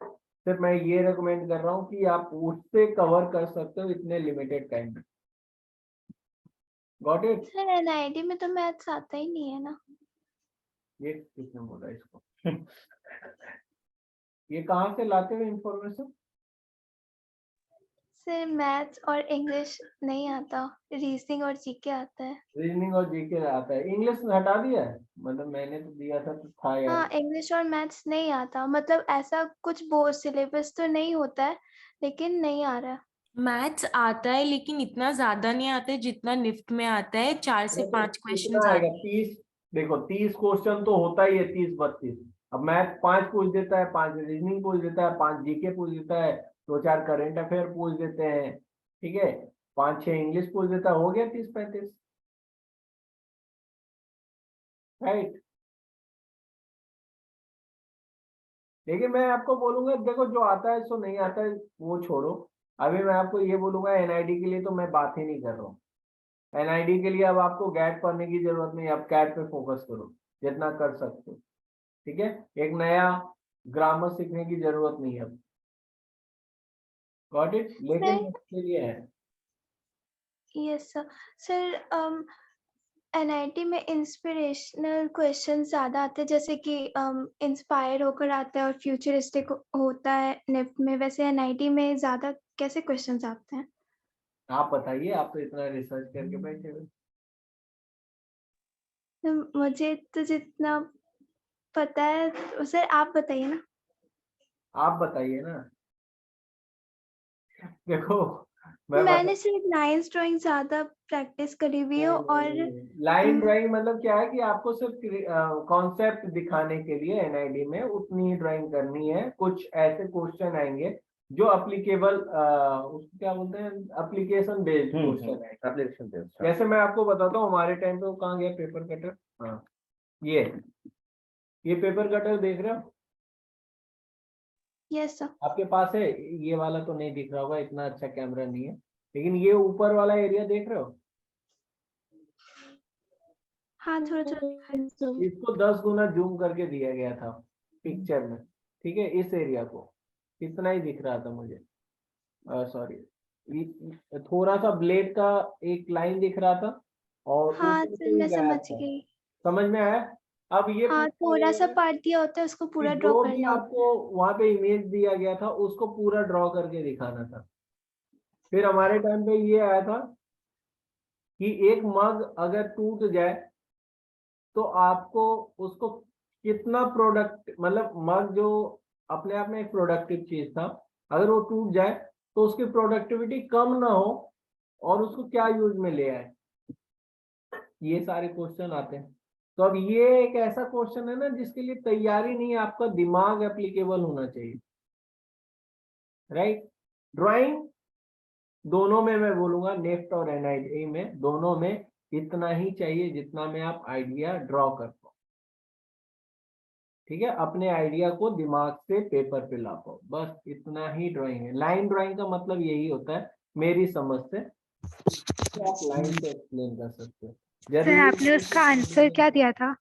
सिर्फ मैं ये रेकमेंड कर रहा हूँ कि आप उससे कवर कर सकते हो इतने लिमिटेड टाइम में। Got it? सर एनआईडी में तो मैथ्स आता ही नहीं है ना। ये किसने बोला इसको? ये कहाँ से लाते हो इंफॉर्मेशन? सर मैथ्स और इंग्लिश नहीं आता, रीजनिंग और जीके आता है। रीजनिंग और जीके आता है, इंग्लिश हटा दिया है? मतलब मैंने तो दिया था तो था यार। हाँ इंग्लिश और मैथ्स नहीं आता, मतलब ऐसा कुछ बोर्ड सिलेबस तो नहीं होता है, लेकिन नहीं आ रहा है। मैथ्स आता है लेकिन इतना ज्यादा नहीं आता है जितना निफ्ट में आता है, 4 से 5 कितना क्वेश्चन आएगा? आते हैं। 30, देखो 30 क्वेश्चन तो होता ही है, 30 32। अब मैथ 5 पूछ देता है, 5 रीजनिंग पूछ देता है, 5 जीके पूछ देता है, 2 4 करंट अफेयर पूछ देते हैं, ठीक है, 5 6 इंग्लिश पूछ देता है, हो गया 30 35, राइट। लेकिन मैं आपको बोलूंगा, देखो जो आता है सो नहीं आता है वो छोड़ो, अभी मैं आपको ये बोलूंगा एनआईडी के लिए तो मैं बात ही नहीं कर रहा हूँ। एनआईडी के लिए अब आपको गैट पढ़ने की जरूरत नहीं, अब कैट पे फोकस करो जितना कर सकते हो, ठीक है। एक नया ग्रामर सीखने की जरूरत नहीं है अब, गॉट इट? लेकिन इसके लिए है। Yes sir. सर एनआईटी में इंस्पिरेशनल क्वेश्चन ज्यादा आते हैं, जैसे कि इंस्पायर होकर आता है और फ्यूचरिस्टिक होता है निफ्ट में, वैसे एनआईटी में ज्यादा कैसे क्वेश्चंस आते हैं? आप बताइए, आप तो इतना रिसर्च करके बैठे हुए। मुझे तो जितना पता है तो सर आप बताइए ना। आप बताइए ना। देखो मैं मैंने सिर्फ लाइंस ड्राइंग ज्यादा प्रैक्टिस करी हुई है और लाइन ड्राइंग मतलब क्या है कि आपको सिर्फ कॉन्सेप्ट दिखाने के लिए एनआईडी में उतनी ही ड्राइंग करनी है। कुछ ऐसे क्वेश्चन आएंगे जो अप्लीकेबल, उसको क्या बोलते हैं, एप्लीकेशन बेस्ड क्वेश्चन है, एप्लीकेशन बेस्ड। जैसे मैं आपको बताता हूँ हमारे टाइम पे वो कहाँ गया पेपर कटर। हाँ, ये पेपर कटर देख रहे हो? Yes sir. आपके पास है? ये वाला तो नहीं दिख रहा होगा, इतना अच्छा कैमरा नहीं है, लेकिन ये ऊपर वाला एरिया देख रहे हो? हाँ थोड़ा थोड़ा। इसको 10 गुना जूम करके दिया गया था पिक्चर में, ठीक है, इस एरिया को इतना ही दिख रहा था मुझे, सॉरी, थोड़ा सा ब्लेड का एक लाइन दिख रहा था और हाँ ऊपर सर से मैं ही समझ गैप था। गई। समझ में आया? अब ये हाँ पूछा थोड़ा गया सा है पार्ट दिया होता है उसको कि पूरा ड्रॉ जो भी करना होता आपको वहां पे इमेज दिया गया था उसको पूरा ड्रॉ करके दिखाना था। फिर हमारे टाइम पे ये आया था कि एक मग अगर टूट जाए तो आपको उसको कितना प्रोडक्ट, मतलब मग जो अपने आप में एक प्रोडक्टिव चीज था, अगर वो टूट जाए तो उसकी प्रोडक्टिविटी कम ना हो और उसको क्या यूज में ले आए, ये सारे क्वेश्चन आते हैं। तो अब ये एक ऐसा क्वेश्चन है ना जिसके लिए तैयारी नहीं है, आपका दिमाग एप्लीकेबल होना चाहिए, राइट। ड्राइंग दोनों में मैं बोलूंगा, नेफ्ट और एनआईडी में दोनों में इतना ही चाहिए जितना में आप आइडिया ड्रॉ कर पाओ, ठीक है, अपने आइडिया को दिमाग से पेपर पे ला पाओ, बस इतना ही ड्राइंग है। लाइन ड्राइंग का मतलब यही होता है मेरी समझ से, आप लाइन से एक्सप्लेन कर सकते हो। सर आपने उसका आंसर क्या दिया था?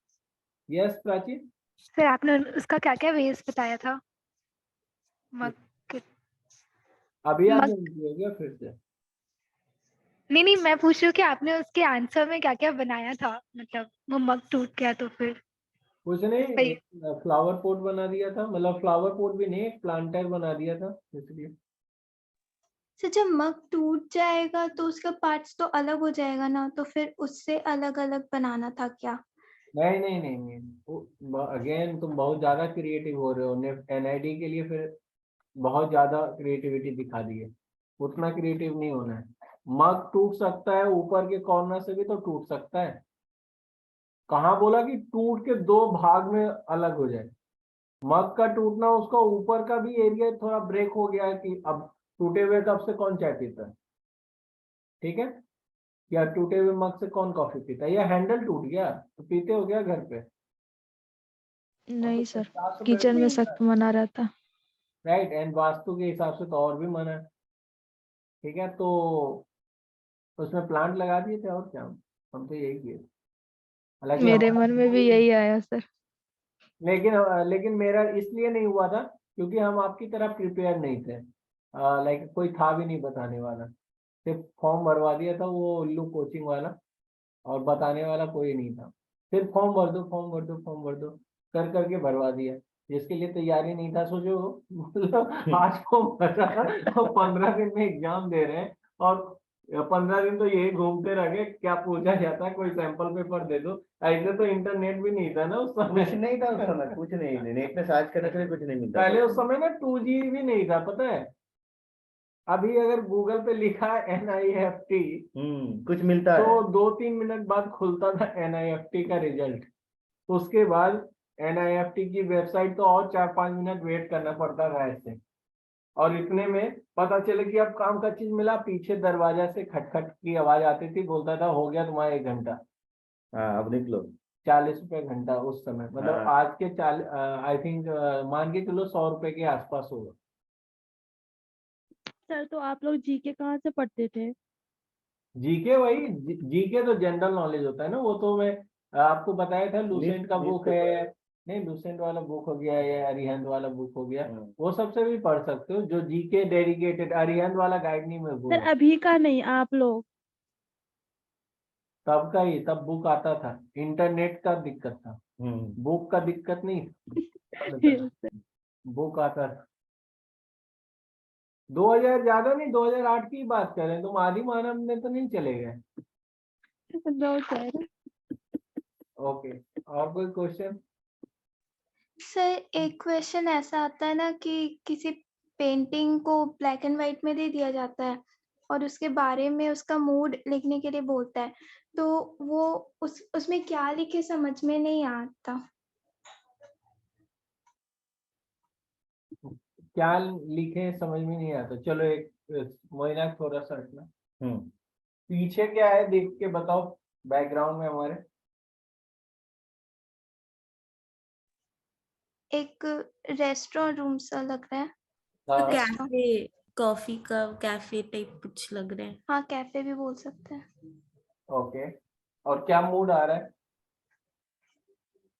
यस प्राची, सर आपने उसका क्या क्या वेज बताया था? मग अभी आप मग गया फिर से? नहीं मैं पूछ रही हूँ कि आपने उसके आंसर में क्या क्या बनाया था, मतलब वो मग टूट गया तो फिर कुछ नहीं, फ्लावर पॉट बना दिया था, मतलब फ्लावर पॉट भी नहीं, एक प्लांटर बना दिया था इसलिए। सर जब मग टूट जाएगा तो उसका पार्ट्स तो अलग हो जाएगा ना, तो फिर उससे अलग अलग बनाना था क्या? नहीं नहीं नहीं नहीं, अगेन तुम बहुत ज्यादा क्रिएटिव हो रहे हो, एनआईडी के लिए फिर बहुत ज्यादा क्रिएटिविटी दिखा दी है, उतना क्रिएटिव नहीं होना है। मग टूट सकता है, ऊपर के कॉर्नर से भी तो टूट सकता है, कहाँ बोला कि टूट के 2 भाग में अलग हो जाए। मग का टूटना, उसका ऊपर का भी एरिया थोड़ा ब्रेक हो गया है कि अब टूटे हुए कप से कौन चाय पीता है, ठीक है, या टूटे हुए मग से कौन कॉफी पीता है, या हैंडल टूट गया तो पीते हो गया घर पे, नहीं सर, किचन में सख्त मना रहता। राइट, एंड वास्तु के हिसाब से तो और भी मना है। ठीक है, तो उसमें प्लांट लगा दिए थे और क्या, हम तो यही किए। हालांकि मेरे मन में भी यही आया सर। लेकिन मेरा इसलिए नहीं हुआ था क्योंकि हम आपकी तरह प्रिपेयर नहीं थे। लाइक कोई था भी नहीं बताने वाला, सिर्फ फॉर्म भरवा दिया था वो उल्लू कोचिंग वाला, और बताने वाला कोई नहीं था। सिर्फ फॉर्म भर दो, फॉर्म भर दो, फॉर्म भर दो कर करके भरवा दिया, जिसके लिए तैयारी नहीं था। सोचो मतलब आज फॉर्म भरा और 15 दिन में एग्जाम दे रहे हैं, और 15 दिन तो यही घूमते रह गए क्या पूछा जाता है, कोई सैंपल पेपर दे दो। ऐसे तो इंटरनेट भी नहीं था ना उस समय। कुछ नहीं था उस समय, कुछ नहीं, नेट में सर्च करने के लिए कुछ नहीं मिलता। पहले उस समय ना 2G भी नहीं था, पता है। अभी अगर गूगल पे लिखा है NIFT, कुछ मिलता तो है। 2-3 मिनट बाद खुलता था NIFT का रिजल्ट। उसके बाद NIFT की वेबसाइट तो और 4-5 मिनट वेट करना पड़ता था ऐसे। और इतने में पता चला कि अब काम का चीज मिला, पीछे दरवाजा से खटखट की आवाज आती थी, बोलता था हो गया तुम्हारा 1 घंटा। हाँ, अब निकलो। 40 रुपए घंटा उस समय, मतलब आज के आई थिंक मान के चलो 100 रुपए के आसपास होगा। सर तो आप लोग जीके कहाँ से पढ़ते थे? जीके वही जीके तो जनरल नॉलेज होता है ना, वो तो मैं आपको बताया था। लूसेंट का बुक है, नहीं लूसेंट वाला बुक हो गया या अरिहंत वाला बुक हो गया, वो सबसे भी पढ़ सकते हो। जो जीके डेडिकेटेड, अरिहंत वाला गाइड नहीं मैं बोल सर अभी का नहीं, आप लोग। तब का ही, तब बुक आता था, इंटरनेट का दिक्कत था, बुक का दिक्कत नहीं। बुक आता था 2000 ज्यादा नहीं, 2008 की बात करें, तुम आदि मानव में तो नहीं चले गए। ओके, और कोई क्वेश्चन? सर एक क्वेश्चन ऐसा आता है ना कि किसी पेंटिंग को ब्लैक एंड व्हाइट में दे दिया जाता है और उसके बारे में उसका मूड लिखने के लिए बोलता है, तो वो उसमें क्या लिखे समझ में नहीं आता। क्या लिखे समझ में नहीं आता। चलो एक मोइना थोड़ा सा हटना, पीछे क्या है देख के बताओ, बैकग्राउंड में हमारे एक रेस्टोरेंट रूम सा लग रहा है। कैफे, कॉफी का कैफे टाइप कुछ लग रहा है। हाँ, कैफे भी बोल सकते हैं। ओके, और क्या मूड आ रहा है?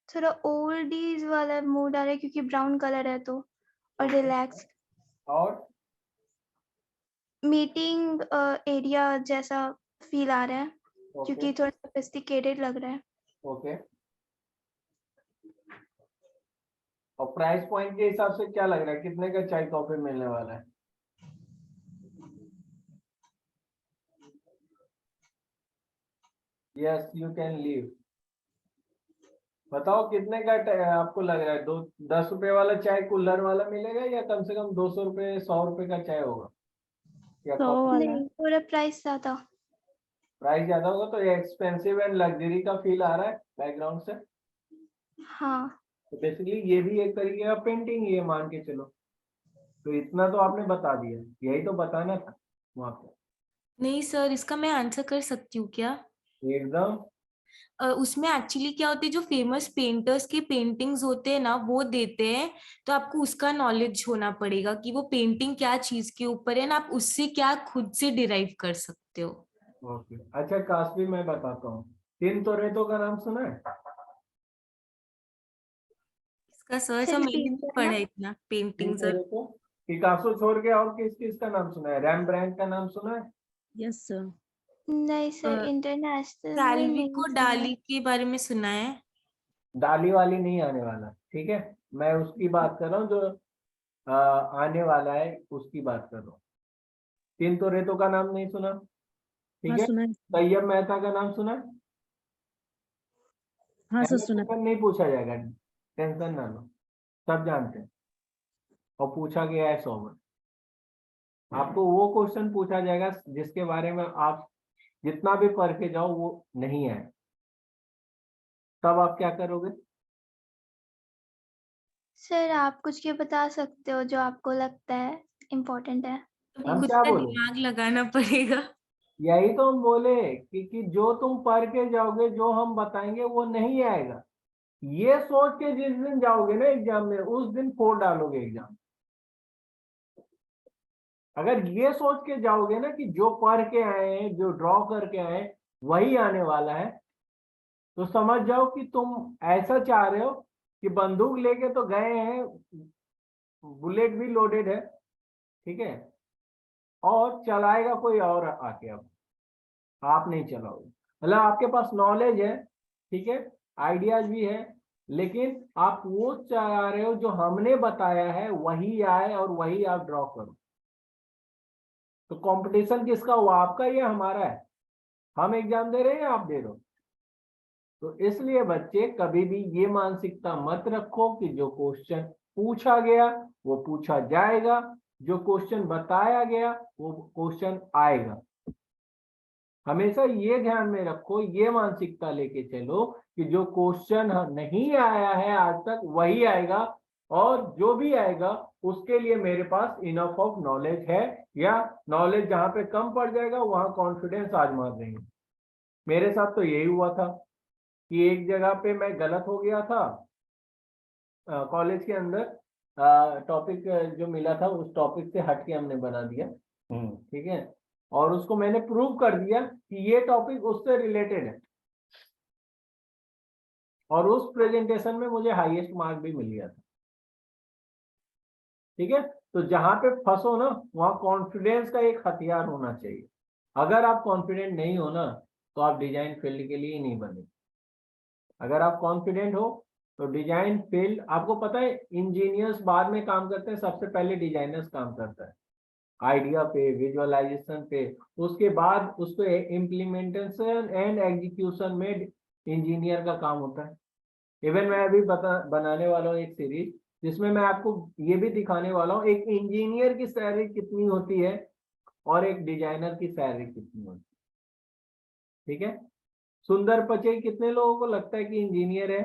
थोड़ा ओल्डीज वाला मूड आ रहा है क्योंकि ब्राउन कलर है तो, और रिलैक्स। और मीटिंग एरिया जैसा फील आ रहा है क्योंकि ओके थोड़ा सोफिस्टिकेटेड लग रहा है। ओके, और प्राइस पॉइंट के हिसाब से क्या लग रहा है, कितने का चाय कॉफी मिलने वाला है? Yes, you can leave. बताओ कितने का आपको लग रहा है? 10 रुपए वाला चाय कुल्हड़ वाला मिलेगा या कम से कम 200 रुपए 100 रुपए का चाय होगा? या 100 वाला। नहीं, थोड़ा प्राइस ज्यादा। प्राइस ज्यादा होगा तो ये एक्सपेंसिव एंड लग्जरी का फील आ रहा है बैकग्राउंड से। हाँ, तो बेसिकली ये भी एक तरीके का पेंटिंग, ये मान के चलो। तो इतना तो आपने बता दिया, यही तो बताना था वहां पे। नहीं सर, इसका मैं आंसर कर सकती हूँ क्या? एकदम। उसमें एक्चुअली क्या होती है, जो फेमस पेंटर्स के पेंटिंग्स होते हैं ना वो देते हैं, तो आपको उसका नॉलेज होना पड़ेगा कि वो पेंटिंग क्या चीज के ऊपर है ना, आप उससे क्या खुद से डिराइव कर सकते हो। ओके, अच्छा कास्वी मैं बताता हूँ, 3 तोरेतों का नाम सुना है? इसका सर सर मैंने repeat नहीं करना। पढ़ा इतना पेंटिंग सर। तोरेतों, पिकासो छोड़ के और किस किस का नाम सुना है? रैम्ब्रैंड का नाम सुना है? Yes sir. नहीं सर, इंटरनेशनल में नहीं साल्विको सुना। डाली के बारे में सुना है। डाली वाली नहीं आने वाला, ठीक है, मैं उसकी बात कर रहा हूँ जो आने वाला है, उसकी बात कर रहा हूँ। 3 तोरेतों का नाम नहीं सुना? ठीक हाँ है, सुना है। तैयब मेहता का नाम सुना? हाँ सर सुना है। क्वेश्चन नहीं पूछा जाएगा, टेंशन ना लो, सब जानते हैं, और पूछा गया है 100 में। आपको वो क्वेश्चन पूछा जाएगा जिसके बारे में आप जितना भी पढ़ के जाओ वो नहीं है, तब आप क्या करोगे? सर आप कुछ के बता सकते हो जो आपको लगता है इम्पोर्टेंट है। हम खुद क्या का बोले? दिमाग लगाना पड़ेगा। यही तो हम बोले कि जो तुम पढ़ के जाओगे, जो हम बताएंगे वो नहीं आएगा, ये सोच के जिस दिन जाओगे ना एग्जाम में, उस दिन 4 डालोगे एग्जाम। अगर ये सोच के जाओगे ना कि जो पढ़ के आए हैं, जो ड्रॉ करके आए हैं, वही आने वाला है, तो समझ जाओ कि तुम ऐसा चाह रहे हो कि बंदूक लेके तो गए हैं, बुलेट भी लोडेड है, ठीक है, और चलाएगा कोई और आके, अब आप नहीं चलाओगे। मतलब आपके पास नॉलेज है, ठीक है, आइडियाज भी है, लेकिन आप वो चाह रहे हो जो हमने बताया है वही आए और वही आप ड्रॉ करो। तो कंपटीशन किसका हुआ, आपका या हमारा है? हम एग्जाम दे रहे हैं या आप दे रहे हो? तो इसलिए बच्चे कभी भी ये मानसिकता मत रखो कि जो क्वेश्चन पूछा गया वो पूछा जाएगा, जो क्वेश्चन बताया गया वो क्वेश्चन आएगा। हमेशा ये ध्यान में रखो, ये मानसिकता लेके चलो कि जो क्वेश्चन नहीं आया है आज तक वही आएगा, और जो भी आएगा उसके लिए मेरे पास इनफ ऑफ नॉलेज है, या नॉलेज जहां पे कम पड़ जाएगा वहां कॉन्फिडेंस आजमा देंगे। मेरे साथ तो यही हुआ था कि एक जगह पे मैं गलत हो गया था, कॉलेज के अंदर टॉपिक जो मिला था उस टॉपिक से हट के हमने बना दिया, ठीक है, और उसको मैंने प्रूव कर दिया कि ये टॉपिक उससे रिलेटेड है, और उस प्रेजेंटेशन में मुझे हाईएस्ट मार्क भी मिल गया था। ठीक है, तो जहां पे फंसो ना वहां कॉन्फिडेंस का एक हथियार होना चाहिए। अगर आप कॉन्फिडेंट नहीं हो ना तो आप डिजाइन फील्ड के लिए ही नहीं बने। अगर आप कॉन्फिडेंट हो तो डिजाइन फील्ड, आपको पता है इंजीनियर्स बाद में काम करते हैं, सबसे पहले डिजाइनर्स काम करता है आइडिया पे, विजुअलाइजेशन पे, उसके बाद उसको इम्प्लीमेंटेशन एंड एग्जीक्यूशन में इंजीनियर का काम होता है। इवन मैं अभी बनाने वाला हूँ एक सीरीज जिसमें मैं आपको ये भी दिखाने वाला हूँ एक इंजीनियर की सैलरी कितनी होती है और एक डिजाइनर की सैलरी कितनी होती है। ठीक है, सुंदर पिचई कितने लोगों को लगता है कि इंजीनियर है?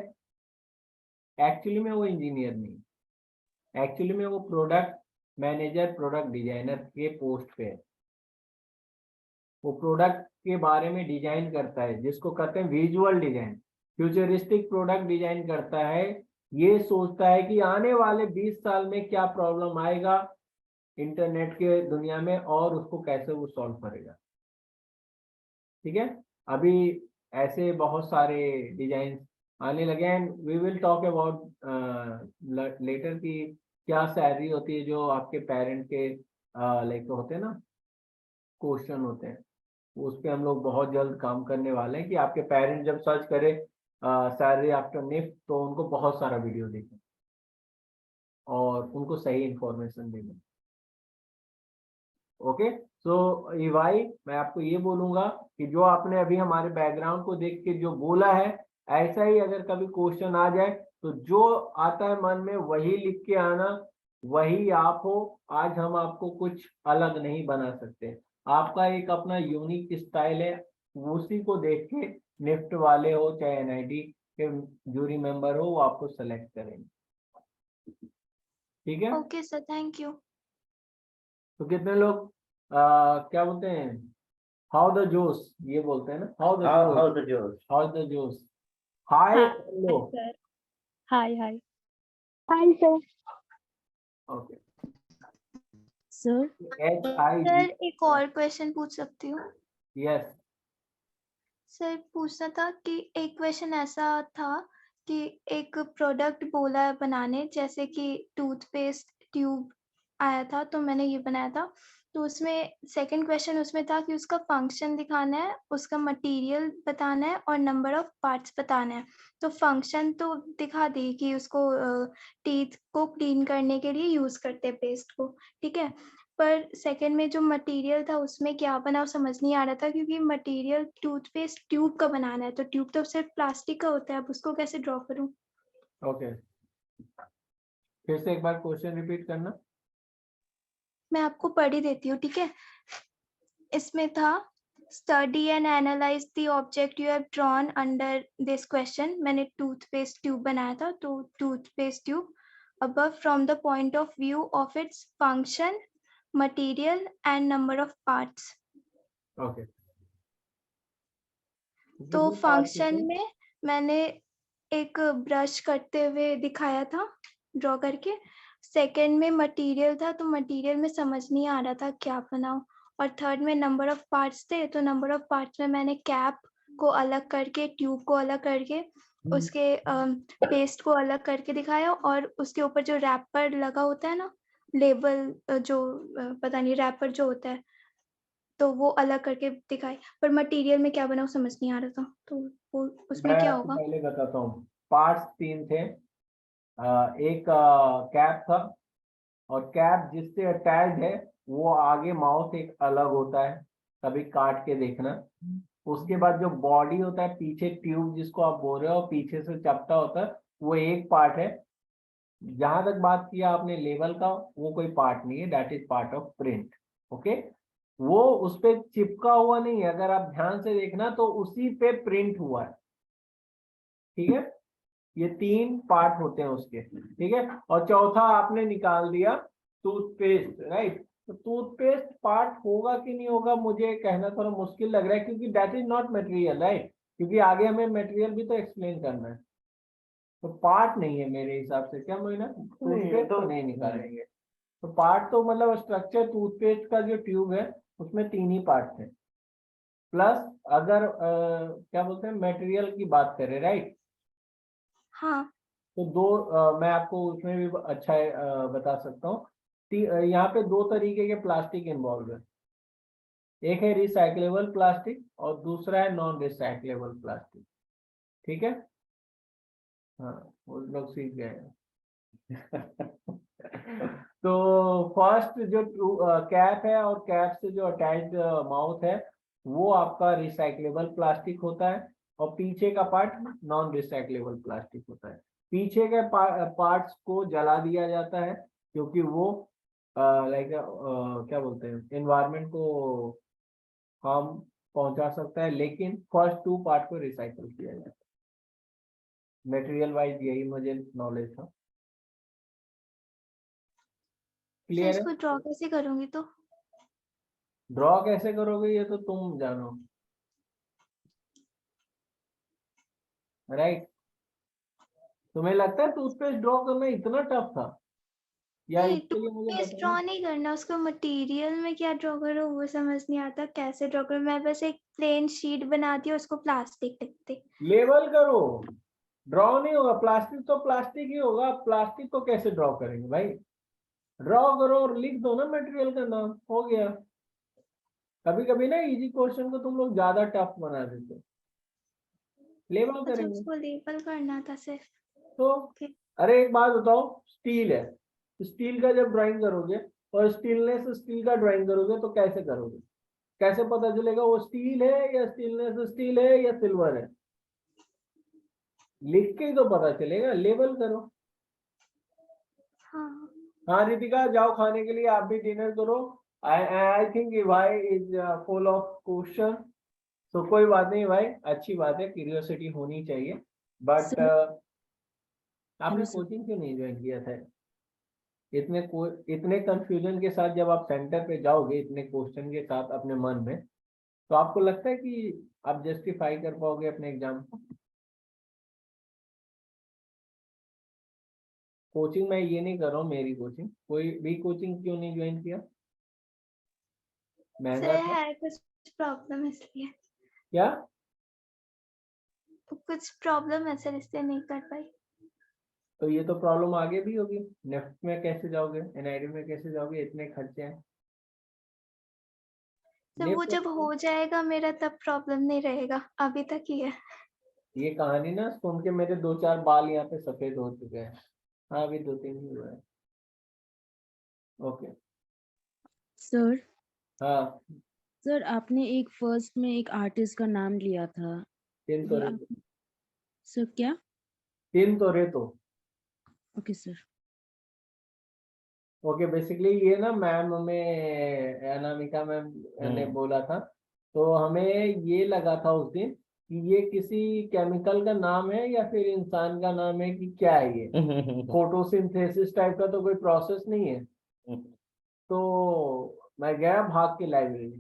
एक्चुअली में वो इंजीनियर नहीं, एक्चुअली में वो प्रोडक्ट मैनेजर, प्रोडक्ट डिजाइनर के पोस्ट पे है। वो प्रोडक्ट के बारे में डिजाइन करता है, जिसको कहते हैं visual design, futuristic product design करता है। ये सोचता है कि आने वाले 20 साल में क्या प्रॉब्लम आएगा इंटरनेट के दुनिया में और उसको कैसे वो सॉल्व करेगा। ठीक है, अभी ऐसे बहुत सारे डिजाइन आने लगे हैं, we will talk about later की क्या सैलरी होती है जो आपके पेरेंट के लाइक होते हैं ना, क्वेश्चन होते हैं, उस पर हम लोग बहुत जल्द काम करने वाले हैं कि आपके पेरेंट जब सर्च करें सैलरी आफ्टर निफ्ट तो उनको बहुत सारा वीडियो देखें और उनको सही इंफॉर्मेशन दें। ओके, सो भाई मैं आपको ये बोलूंगा कि जो आपने अभी हमारे बैकग्राउंड को देख के जो बोला है, ऐसा ही अगर कभी क्वेश्चन आ जाए तो जो आता है मन में वही लिख के आना, वही आप हो। आज हम आपको कुछ अलग नहीं बना सकते, आपका एक अपना यूनिक स्टाइल है, उसी को देख के निफ्ट वाले हो चाहे एनआईटी के जूरी मेंबर हो वो आपको सेलेक्ट करेंगे। ठीक है, ओके सर, थैंक यू। तो कितने लोग क्या बोलते हैं, हाउ द जोश, ये बोलते हैं ना, हाउ द जोश, hi hello, hi hi hi sir. Okay, sir HIG, sir एक और क्वेश्चन पूछ सकती हूँ? यस। सर पूछना था कि एक क्वेश्चन ऐसा था कि एक प्रोडक्ट बोला है बनाने, जैसे कि टूथपेस्ट ट्यूब आया था तो मैंने ये बनाया था, तो उसमें सेकंड क्वेश्चन उसमें था कि उसका फंक्शन दिखाना है, उसका मटेरियल बताना है और नंबर ऑफ पार्ट्स बताना है। तो फंक्शन तो दिखा दी कि उसको टीथ को क्लीन करने के लिए यूज करते हैं पेस्ट को, ठीक है, पर सेकंड में जो मटेरियल था उसमें क्या बना समझ नहीं आ रहा था, क्योंकि मटेरियल टूथपेस्ट ट्यूब का बनाना है तो ट्यूब तो सिर्फ प्लास्टिक का होता है, अब उसको कैसे ड्रॉ करूं? ओके, फिर से एक बार क्वेश्चन रिपीट करना। मैं आपको पढ़ ही देती हूँ, ठीक है। इसमें था study and analyse the object you have drawn under this question. मैंने टूथपेस्ट ट्यूब बनाया था, तो toothpaste tube above from the point of view of its function, material and number of parts. Okay, तो फंक्शन में मैंने एक brush करते हुए दिखाया था ड्रॉ करके, सेकंड में मटेरियल था तो मटेरियल में समझ नहीं आ रहा था क्या बनाऊं, और थर्ड में नंबर ऑफ पार्ट्स थे तो नंबर ऑफ पार्ट्स में मैंने कैप को अलग करके, ट्यूब को अलग करके, उसके पेस्ट को अलग करके दिखाया, और उसके ऊपर जो रैपर लगा होता है ना, लेबल जो पता नहीं रैपर जो होता है, तो वो अलग करके दिखाए, पर मटेरियल में क्या बनाऊं समझ नहीं आ रहा था, तो वो उसमें मैं क्या आपको होगा? पहले बताता हूँ। पार्ट्स 3 थे। एक कैप था, और कैप जिससे अटैच है वो आगे माउथ एक अलग होता है, कभी काट के देखना। उसके बाद जो बॉडी होता है, पीछे ट्यूब जिसको आप बोल रहे हो, पीछे से चपटा होता है, वो एक पार्ट है। जहां तक बात किया आपने लेवल का, वो कोई पार्ट नहीं है, that is part of print. Okay, वो उस पे चिपका हुआ नहीं है, अगर आप ध्यान से देखना तो उसी पे प्रिंट हुआ है। ठीक है, ये 3 पार्ट होते हैं उसके। ठीक है, और चौथा आपने निकाल दिया टूथपेस्ट, राइट। तो टूथपेस्ट पार्ट होगा कि नहीं होगा मुझे कहना थोड़ा मुश्किल लग रहा है, क्योंकि that is not material, right, क्योंकि आगे हमें मटेरियल भी तो एक्सप्लेन करना है। तो पार्ट नहीं है मेरे हिसाब से, क्या मोइना? टूथपेस्ट तो नहीं निकालेंगे। तो पार्ट तो मतलब स्ट्रक्चर टूथपेस्ट का जो ट्यूब है उसमें 3 ही पार्ट थे, प्लस अगर क्या बोलते हैं मटेरियल की बात करें, राइट। हाँ, तो 2 मैं आपको उसमें भी अच्छा बता सकता हूँ। यहाँ पे 2 तरीके के प्लास्टिक इन्वॉल्व है। एक है रिसाइक्लेबल प्लास्टिक और दूसरा है नॉन रिसाइक्लेबल प्लास्टिक। ठीक है, हाँ, वो लोग सीख गए हैं। तो फर्स्ट जो कैप है और कैप से जो अटैच्ड माउथ है वो आपका रिसाइक्लेबल प्लास्टिक होता है, और पीछे का पार्ट नॉन रिसाइक्लेबल प्लास्टिक होता है। पीछे के पार्ट्स को जला दिया जाता है, क्योंकि वो लाइक क्या बोलते हैं एनवायरनमेंट को हार्म पहुंचा सकता है, लेकिन फर्स्ट 2 पार्ट को रिसाइकल किया जाता है। मटेरियल वाइज यही मुझे नॉलेज था। सर क्लियर है? इसको ड्रॉ कैसे करूंगी तो? ड्रॉ कैसे करोगे ये तो तुम जानो, राइट। तुम्हें लगता है टूथपेस्ट ड्रॉ करना इतना टफ था, या नहीं, इसके लिए मुझे टूथपेस्ट ड्रॉ बताना? नहीं करना, उसको मटेरियल में क्या ड्रॉ करो वो समझ नहीं आता, कैसे ड्रॉ करो। मैं बस एक प्लेन शीट बनाती हूँ, उसको प्लास्टिक लिखते। लेबल करो, ड्रॉ नहीं होगा। प्लास्टिक तो प्लास्टिक ही होगा, प्लास्टिक को कैसे ड्रॉ करेंगे भाई? ड्रॉ करो और लिख दो ना मटेरियल का नाम, हो गया। कभी कभी ना इजी क्वेश्चन को तुम लोग ज्यादा टफ बना देते हो। लेबल अच्छा, करेंगे उसको लेबल करना था सिर्फ। तो। अरे एक बात बताओ, स्टील है, स्टील का जब ड्राइंग करोगे और स्टीलनेस स्टील का ड्राइंग करोगे तो कैसे करोगे? कैसे पता चलेगा वो स्टील है या स्टीलनेस स्टील है या सिल्वर है? लिख के ही तो पता चलेगा, लेबल करो। हाँ, हाँ रितिका, जाओ खाने के लिए, आप भी डिनर करो। आई थिंक भाई इज फुल ऑफ क्वेश्चन। तो कोई बात नहीं भाई, अच्छी बात है, क्यूरियोसिटी होनी चाहिए। बट आपने कोचिंग क्यों नहीं ज्वाइन किया था? इतने कंफ्यूजन के साथ जब आप सेंटर पे जाओगे, इतने क्वेश्चन के साथ अपने मन में, तो आपको लगता है कि आप जस्टिफाई कर पाओगे अपने एग्जाम को? कोचिंग मैं ये नहीं कर रहा हूँ, मेरी कोचिंग, कोई भी कोचिंग क्यों नहीं ज्वाइन किया? महंगा सर था है कुछ प्रॉब्लम इसलिए, क्या? कुछ प्रॉब्लम है सर इसलिए नहीं कर पाई। तो ये तो प्रॉब्लम आगे भी होगी। नेफ्ट में कैसे जाओगे, एनआईडी में कैसे जाओगे, इतने खर्चे हैं। तो वो जब हो जाएगा मेरा तब प्रॉब्लम नहीं रहेगा, अभी तक ही है। ये कहानी ना सुन के मेरे 2-4 बाल यहाँ पे सफेद हो चुके हैं। हाँ अभी 2-3 ही हुआ है। ओके सर हाँ, सर आपने एक फर्स्ट में एक आर्टिस्ट का नाम लिया था, ये आप सर क्या? Tintoretto। Okay sir. Okay, basically ये ना मैम हमें अनामिका मैम ने बोला था, तो हमें ये लगा था उस दिन कि ये किसी केमिकल का नाम है या फिर इंसान का नाम है कि क्या है ये। फोटोसिंथेसिस टाइप का तो कोई प्रोसेस नहीं है। तो मैं गया भाग के लाइब्रेरी,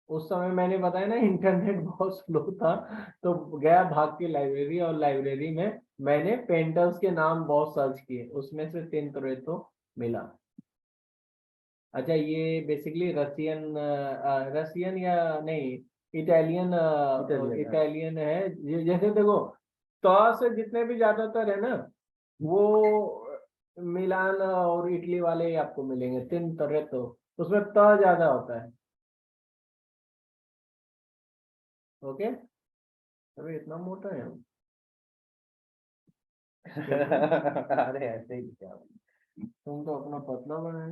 उस समय मैंने बताया ना इंटरनेट बहुत स्लो था, तो गया भाग के लाइब्रेरी, और लाइब्रेरी में मैंने पेंटर्स के नाम बहुत सर्च किए, उसमें से 3 तो मिला। अच्छा, ये बेसिकली रशियन या नहीं, इटालियन इटालियन है। जैसे देखो, तो से जितने भी ज्यादातर है ना, वो मिलान और इटली वाले ही आपको मिलेंगे। 3 तरह तो उसमें त ज्यादा होता है। ओके, अभी इतना मोटा है हम। अरे ऐसे ही क्या, तुम तो अपना पतला बनाए।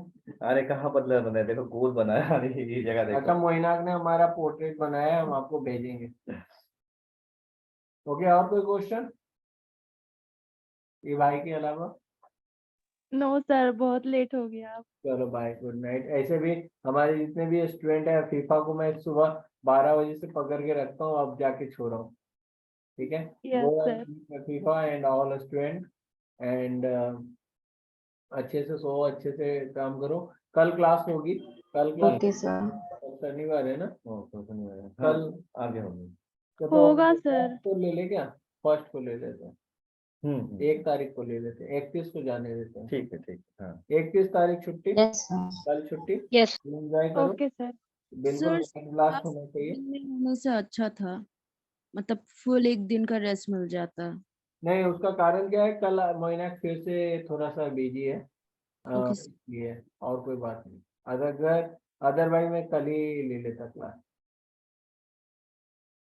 अरे कहाँ पतला बनाया, देखो गोल बनाया। अरे ये जगह देखो। अच्छा, मोइनाक ने हमारा पोर्ट्रेट बनाया है, हम आपको भेजेंगे। ओके, और कोई क्वेश्चन ये भाई के अलावा? नो सर, बहुत लेट हो गया। चलो बाय, गुड नाइट। ऐसे भी हमारे जितने भी स्टूडेंट हैं, फीफा को मैं सुबह 12 बजे से पकड़ के रखता हूँ, अब जाके छोड़ा हूँ। ठीक है, yes sir. FIFA and all student, and अच्छे से सो, अच्छे से काम करो। कल क्लास होगी, कल क्लास ओके सर। शनिवार है ना? शनिवार है। कल आगे होंगे। होगा सर। फर्स्ट को ले ले, क्या फर्स्ट को ले लेते हैं? 1 तारीख को ले लेते हैं, 31 को जाने देते हैं। ठीक है, ठीक है। हाँ 31 तारीख छुट्टी, कल छुट्टी। यस। एंजॉय करो, ओके सर। बिल्कुल सर लास्ट होना चाहिए। होने से अच्छा था, मतलब फुल एक दिन का रेस्ट मिल जाता। नहीं, उसका कारण क्या है, कल मोइनाक फिर से थोड़ा सा बिजी है, ओके ये और कोई बात नहीं। अदरवाइज मैं कल ही ले लेता क्लास।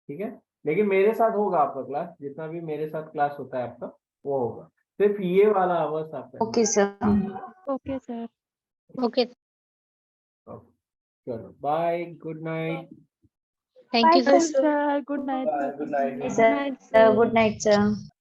ठीक है, लेकिन मेरे साथ होगा आपका क्लास, जितना भी मेरे साथ क्लास होता है आपका वो होगा, सिर्फ ये वाला आवर्स आपका। Okay sir. Okay sir. Okay, चलो bye, good night. Thank you bye sir. Sir, good night good night. Sir. Good night sir.